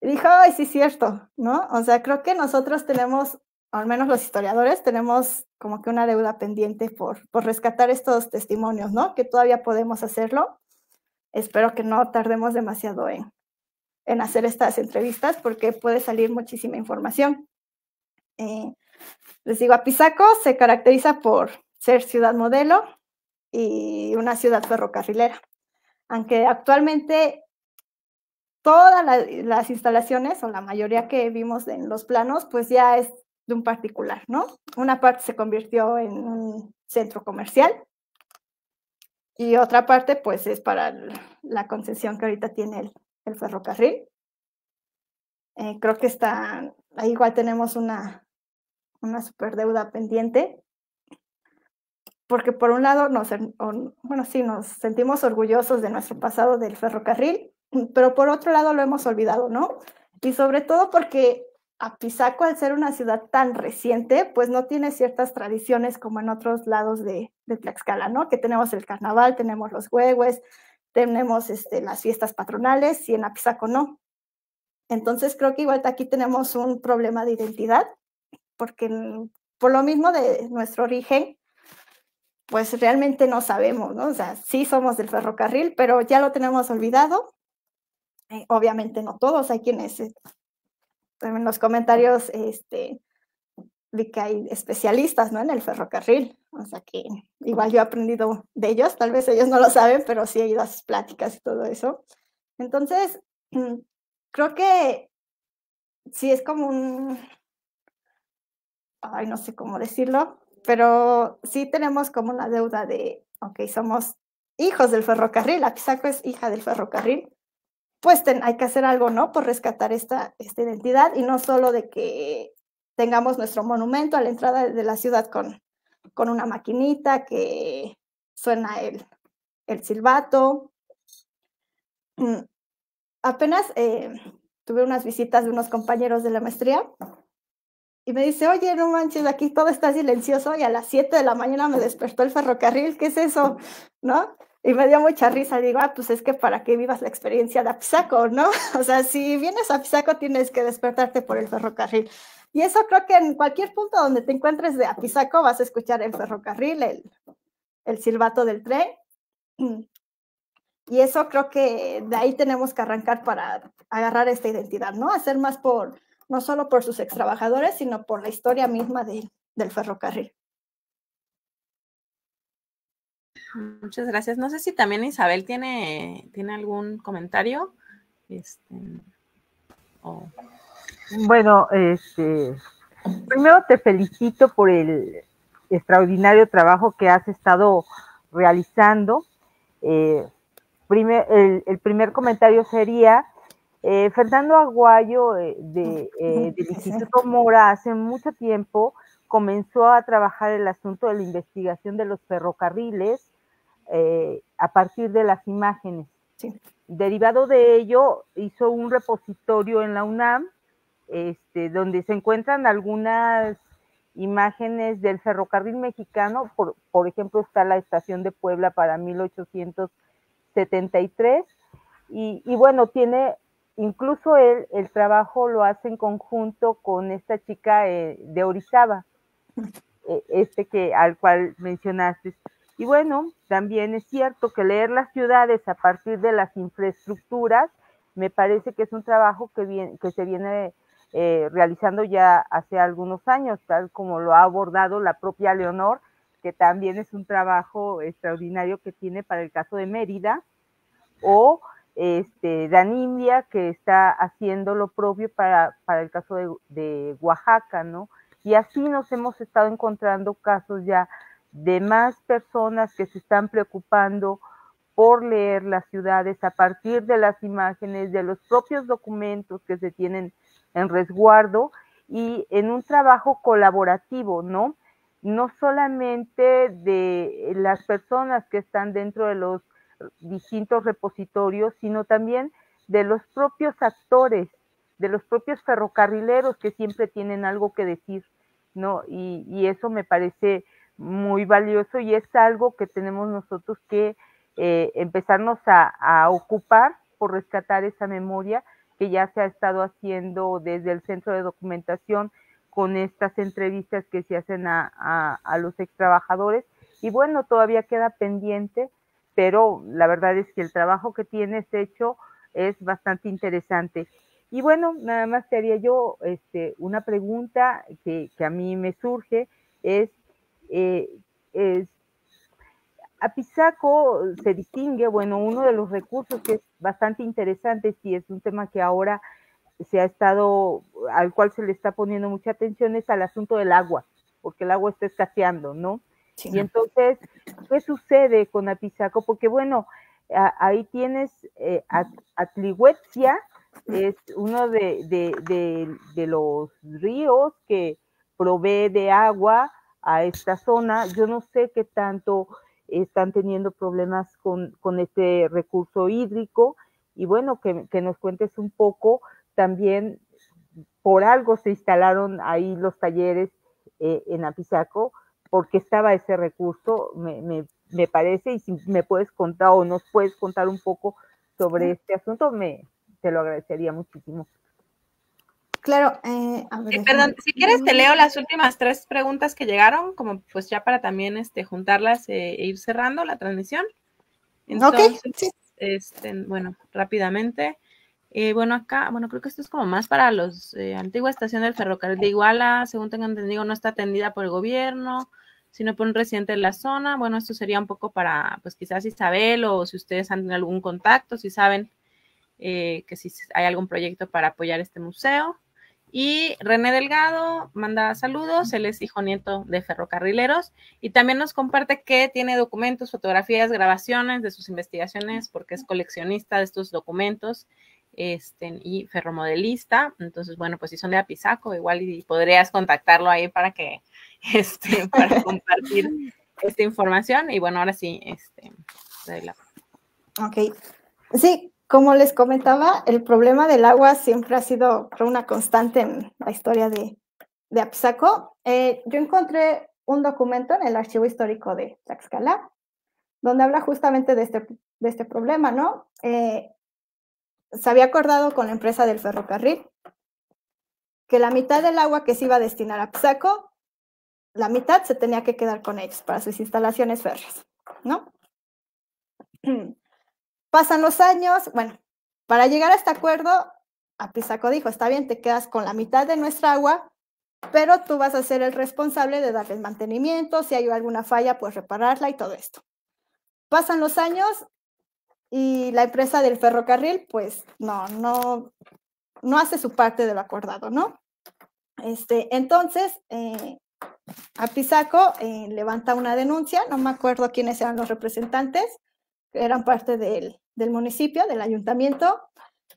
C: Y dijo, ay, sí, cierto, ¿no? O sea, creo que nosotros tenemos, al menos los historiadores, tenemos como que una deuda pendiente por rescatar estos testimonios, ¿no? Que todavía podemos hacerlo. Espero que no tardemos demasiado en hacer estas entrevistas porque puede salir muchísima información. Les digo, Apizaco se caracteriza por ser ciudad modelo y una ciudad ferrocarrilera, aunque actualmente todas las instalaciones o la mayoría que vimos en los planos pues ya es de un particular, ¿no? Una parte se convirtió en un centro comercial y otra parte pues es para la concesión que ahorita tiene el ferrocarril. Creo que ahí igual tenemos una super deuda pendiente, porque por un lado nos sentimos orgullosos de nuestro pasado del ferrocarril, pero por otro lado lo hemos olvidado, ¿no? Y sobre todo porque Apizaco, al ser una ciudad tan reciente, pues no tiene ciertas tradiciones como en otros lados de Tlaxcala, ¿no? Que tenemos el carnaval, tenemos los huehues, tenemos las fiestas patronales y en Apizaco no. Entonces creo que igual aquí tenemos un problema de identidad, porque por lo mismo de nuestro origen, pues realmente no sabemos, ¿no? O sea, sí somos del ferrocarril, pero ya lo tenemos olvidado. Obviamente no todos, hay quienes en los comentarios vi que hay especialistas, ¿no? En el ferrocarril, o sea que igual yo he aprendido de ellos, tal vez ellos no lo saben, pero sí he ido a sus pláticas y todo eso. Entonces, creo que sí es como ay, no sé cómo decirlo, pero sí tenemos como una deuda de, ok, somos hijos del ferrocarril, Apizaco es hija del ferrocarril, pues hay que hacer algo, ¿no? Por rescatar esta identidad y no solo de que tengamos nuestro monumento a la entrada de la ciudad con una maquinita que suena el silbato. Apenas tuve unas visitas de unos compañeros de la maestría y me dice, oye, no manches, aquí todo está silencioso y a las 7 de la mañana me despertó el ferrocarril, ¿qué es eso? ¿No? Y me dio mucha risa, digo, pues es que para que vivas la experiencia de Apizaco, ¿no? O sea, si vienes a Apizaco tienes que despertarte por el ferrocarril. Y eso creo que en cualquier punto donde te encuentres de Apizaco vas a escuchar el ferrocarril, el silbato del tren. Y eso creo que de ahí tenemos que arrancar para agarrar esta identidad, ¿no? Hacer más no solo por sus extrabajadores, sino por la historia misma del ferrocarril.
B: Muchas gracias. No sé si también Isabel tiene algún comentario.
A: Bueno, primero te felicito por el extraordinario trabajo que has estado realizando. El primer comentario sería, Fernando Aguayo del Instituto Mora hace mucho tiempo comenzó a trabajar el asunto de la investigación de los ferrocarriles a partir de las imágenes.
C: Sí.
A: Derivado de ello, hizo un repositorio en la UNAM, donde se encuentran algunas imágenes del ferrocarril mexicano. Por ejemplo, está la estación de Puebla para 1873, y bueno, tiene, incluso el trabajo lo hace en conjunto con esta chica de Orizaba, al cual mencionaste. Y bueno, también es cierto que leer las ciudades a partir de las infraestructuras me parece que es un trabajo que se viene realizando ya hace algunos años, tal como lo ha abordado la propia Leonor, que también es un trabajo extraordinario que tiene para el caso de Mérida, o Danimia, que está haciendo lo propio para el caso de Oaxaca, ¿no? Y así nos hemos estado encontrando casos ya de más personas que se están preocupando por leer las ciudades a partir de las imágenes, de los propios documentos que se tienen en resguardo, y en un trabajo colaborativo, ¿no? No solamente de las personas que están dentro de los distintos repositorios, sino también de los propios actores, de los propios ferrocarrileros que siempre tienen algo que decir, ¿no? Y eso me parece muy valioso, y es algo que tenemos nosotros que empezarnos a ocupar por rescatar esa memoria que ya se ha estado haciendo desde el Centro de Documentación con estas entrevistas que se hacen a los extrabajadores. Y bueno, todavía queda pendiente, pero la verdad es que el trabajo que tienes hecho es bastante interesante. Y bueno, nada más te haría yo una pregunta que a mí me surge, es Apizaco se distingue, bueno, uno de los recursos que es bastante interesante, y es un tema que ahora al cual se le está poniendo mucha atención, es al asunto del agua, porque el agua está escaseando, ¿no? Sí. Y entonces, ¿qué sucede con Apizaco? Porque bueno, ahí tienes Atlihuetzia, es uno de los ríos que provee de agua a esta zona. Yo no sé qué tanto están teniendo problemas con este recurso hídrico, y bueno, que nos cuentes un poco también. Por algo se instalaron ahí los talleres en Apizaco, porque estaba ese recurso, me parece, y si me puedes contar o nos puedes contar un poco sobre este asunto, te lo agradecería muchísimo.
C: Claro,
B: perdón, si quieres te leo las últimas 3 preguntas que llegaron, como pues ya para también juntarlas e ir cerrando la transmisión. Entonces, okay. Bueno, rápidamente. Bueno, acá, creo que esto es como más para los antigua estación del ferrocarril de Iguala, según tengo entendido, no está atendida por el gobierno, sino por un residente de la zona. Bueno, esto sería un poco para, pues quizás Isabel, o si ustedes han tenido algún contacto, si saben que si hay algún proyecto para apoyar este museo. Y René Delgado manda saludos, él es hijo nieto de ferrocarrileros y también nos comparte que tiene documentos, fotografías, grabaciones de sus investigaciones porque es coleccionista de estos documentos y ferromodelista. Entonces, bueno, pues si son de Apizaco, igual y podrías contactarlo ahí para que, para compartir esta información. Y bueno, ahora sí,
C: Ok, sí. Como les comentaba, el problema del agua siempre ha sido una constante en la historia de Apizaco. Yo encontré un documento en el Archivo Histórico de Tlaxcala, donde habla justamente de este problema, ¿no? Se había acordado con la empresa del ferrocarril que la mitad del agua que se iba a destinar a Apizaco, la mitad se tenía que quedar con ellos para sus instalaciones férreas, ¿no? Pasan los años, bueno, para llegar a este acuerdo, Apizaco dijo, está bien, te quedas con la mitad de nuestra agua, pero tú vas a ser el responsable de darles mantenimiento, si hay alguna falla, pues repararla y todo esto. Pasan los años y la empresa del ferrocarril, pues no hace su parte de lo acordado, ¿no? Entonces, Apizaco levanta una denuncia, no me acuerdo quiénes eran los representantes, eran parte del municipio, del ayuntamiento,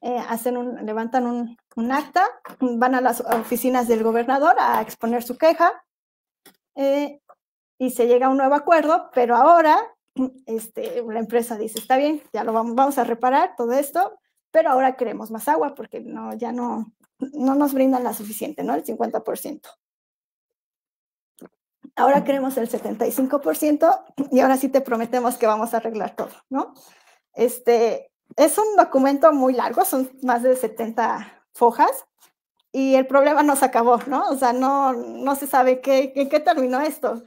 C: levantan un acta, van a las oficinas del gobernador a exponer su queja y se llega a un nuevo acuerdo, pero ahora la empresa dice, está bien, ya lo vamos a reparar todo esto, pero ahora queremos más agua porque ya no nos brindan la suficiente, ¿no? El 50%. Ahora queremos el 75% y ahora sí te prometemos que vamos a arreglar todo, ¿no? Es un documento muy largo, son más de 70 hojas y el problema no se acabó, ¿no? O sea, no se sabe en qué terminó esto.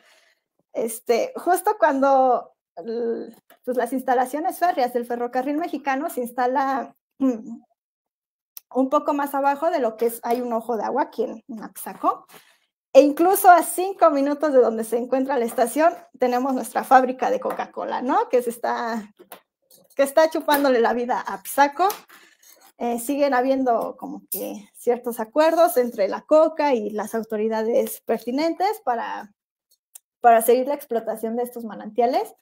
C: Justo cuando pues, las instalaciones férreas del ferrocarril mexicano se instala un poco más abajo de lo que hay un ojo de agua aquí en Apizaco. E incluso a 5 minutos de donde se encuentra la estación, tenemos nuestra fábrica de Coca-Cola, ¿no? Que está chupándole la vida a Apizaco. Siguen habiendo como que ciertos acuerdos entre la Coca y las autoridades pertinentes para seguir la explotación de estos manantiales.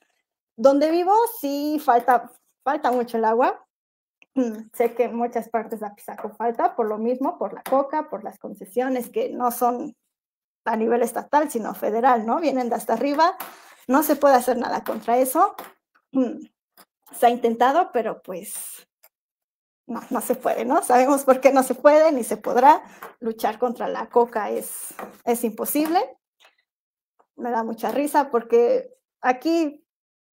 C: Donde vivo sí falta mucho el agua. Sé que en muchas partes de Apizaco falta, por lo mismo, por la Coca, por las concesiones que no son a nivel estatal, sino federal, ¿no? Vienen de hasta arriba, no se puede hacer nada contra eso. Se ha intentado, pero pues no se puede, ¿no? Sabemos por qué no se puede ni se podrá. Luchar contra la Coca es imposible. Me da mucha risa porque aquí,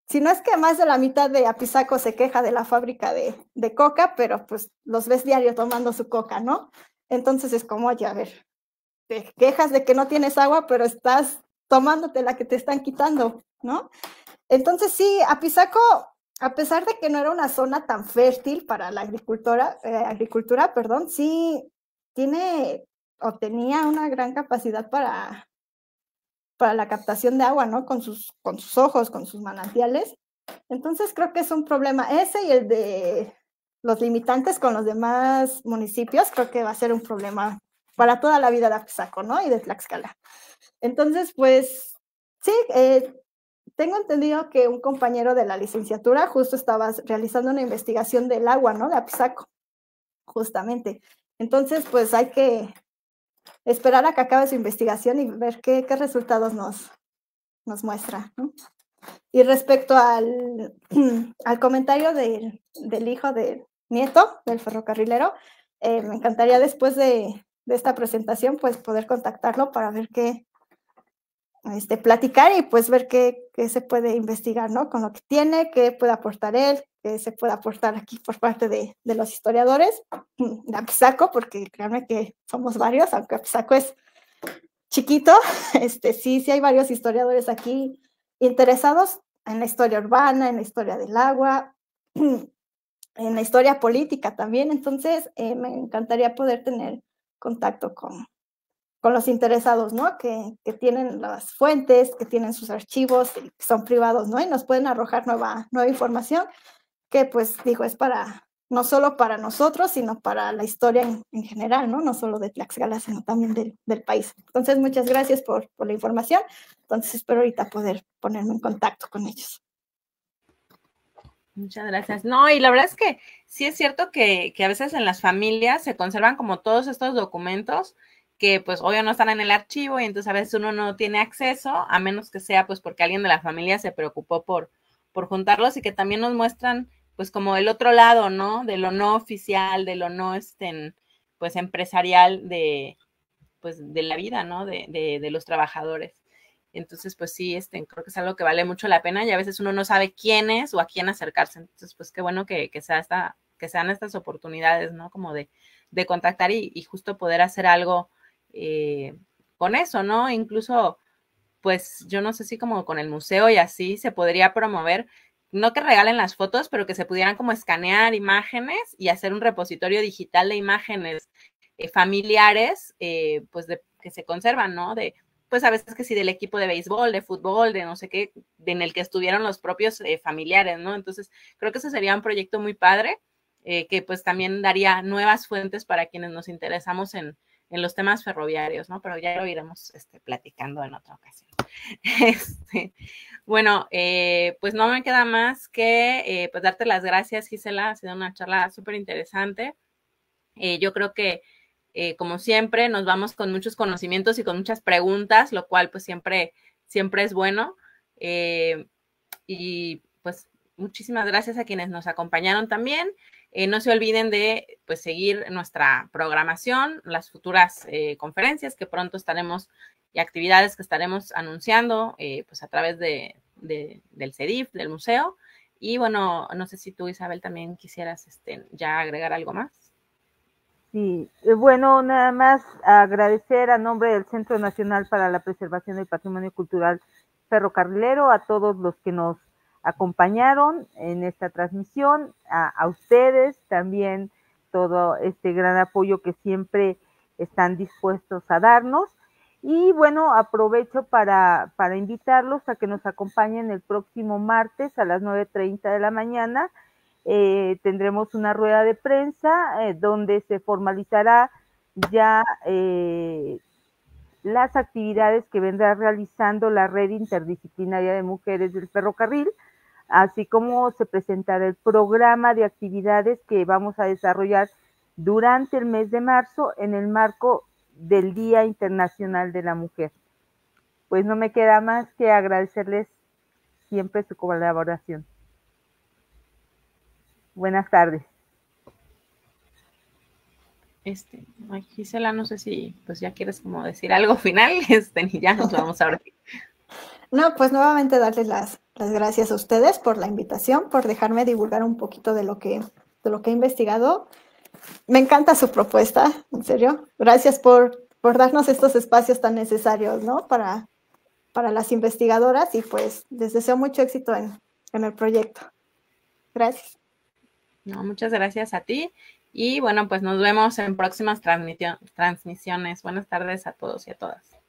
C: si no es que más de la mitad de Apizaco se queja de la fábrica de Coca, pero pues los ves diario tomando su Coca, ¿no? Entonces es como, oye, a ver, te quejas de que no tienes agua, pero estás tomándote la que te están quitando, ¿no? Entonces sí, Apizaco, a pesar de que no era una zona tan fértil para la agricultura, sí tiene o tenía una gran capacidad para la captación de agua, ¿no? Con sus ojos, con sus manantiales. Entonces creo que es un problema ese y el de los limitantes con los demás municipios, creo que va a ser un problema para toda la vida de Apizaco, ¿no? Y de Tlaxcala. Entonces, pues, sí, tengo entendido que un compañero de la licenciatura justo estaba realizando una investigación del agua, ¿no? De Apizaco, justamente. Entonces, pues hay que esperar a que acabe su investigación y ver qué resultados nos muestra, ¿no? Y respecto al comentario del hijo del nieto del ferrocarrilero, me encantaría después de esta presentación, pues poder contactarlo para ver platicar y pues ver qué se puede investigar, ¿no? Con lo que tiene, qué puede aportar él, qué se puede aportar aquí por parte de los historiadores de Apizaco, porque créanme que somos varios, aunque Apizaco es chiquito, sí hay varios historiadores aquí interesados en la historia urbana, en la historia del agua, en la historia política también. Entonces, me encantaría poder tener contacto con los interesados, ¿no? Que tienen las fuentes, que tienen sus archivos, que son privados, ¿no? Y nos pueden arrojar nueva información que, pues, digo, es para no solo para nosotros, sino para la historia en general, ¿no? No solo de Tlaxcala, sino también del país. Entonces, muchas gracias por la información. Entonces, espero ahorita poder ponerme en contacto con ellos.
B: Muchas gracias. No, y la verdad es que sí es cierto que a veces en las familias se conservan como todos estos documentos que pues obvio no están en el archivo y entonces a veces uno no tiene acceso, a menos que sea pues porque alguien de la familia se preocupó por juntarlos, y que también nos muestran pues como el otro lado, ¿no? De lo no oficial, de lo no pues empresarial pues de la vida, ¿no? De los trabajadores. Entonces, pues sí, creo que es algo que vale mucho la pena, y a veces uno no sabe quién es o a quién acercarse. Entonces, pues qué bueno que sean estas oportunidades, ¿no? Como de contactar y justo poder hacer algo con eso, ¿no? Incluso, pues yo no sé si como con el museo y así se podría promover, no que regalen las fotos, pero que se pudieran como escanear imágenes y hacer un repositorio digital de imágenes familiares, pues que se conservan, ¿no? Pues a veces que sí del equipo de béisbol, de fútbol, de no sé qué, en el que estuvieron los propios familiares, ¿no? Entonces, creo que ese sería un proyecto muy padre, que pues también daría nuevas fuentes para quienes nos interesamos en los temas ferroviarios, ¿no? Pero ya lo iremos platicando en otra ocasión. Bueno, pues no me queda más que pues darte las gracias, Gisela. Ha sido una charla súper interesante. Yo creo que como siempre, nos vamos con muchos conocimientos y con muchas preguntas, lo cual pues siempre es bueno. Y pues muchísimas gracias a quienes nos acompañaron también. No se olviden de pues seguir nuestra programación, las futuras conferencias que pronto estaremos y actividades que estaremos anunciando pues a través del CEDIF, del museo. Y bueno, no sé si tú, Isabel, también quisieras ya agregar algo más.
A: Sí, bueno, nada más agradecer a nombre del Centro Nacional para la Preservación del Patrimonio Cultural Ferrocarrilero a todos los que nos acompañaron en esta transmisión, a ustedes también todo este gran apoyo que siempre están dispuestos a darnos. Y bueno, aprovecho para invitarlos a que nos acompañen el próximo martes a las 9:30 de la mañana. Tendremos una rueda de prensa donde se formalizará ya las actividades que vendrá realizando la Red Interdisciplinaria de Mujeres del Ferrocarril, así como se presentará el programa de actividades que vamos a desarrollar durante el mes de marzo en el marco del Día Internacional de la Mujer. Pues no me queda más que agradecerles siempre su colaboración. Buenas tardes.
B: Gisela, no sé si pues ya quieres como decir algo final, y ya nos vamos ahora.
C: No, pues nuevamente darles las gracias a ustedes por la invitación, por dejarme divulgar un poquito de lo que he investigado. Me encanta su propuesta, en serio. Gracias por darnos estos espacios tan necesarios, ¿no? Para las investigadoras, y pues les deseo mucho éxito en el proyecto. Gracias.
B: No, muchas gracias a ti. Y bueno, pues nos vemos en próximas transmisiones. Buenas tardes a todos y a todas.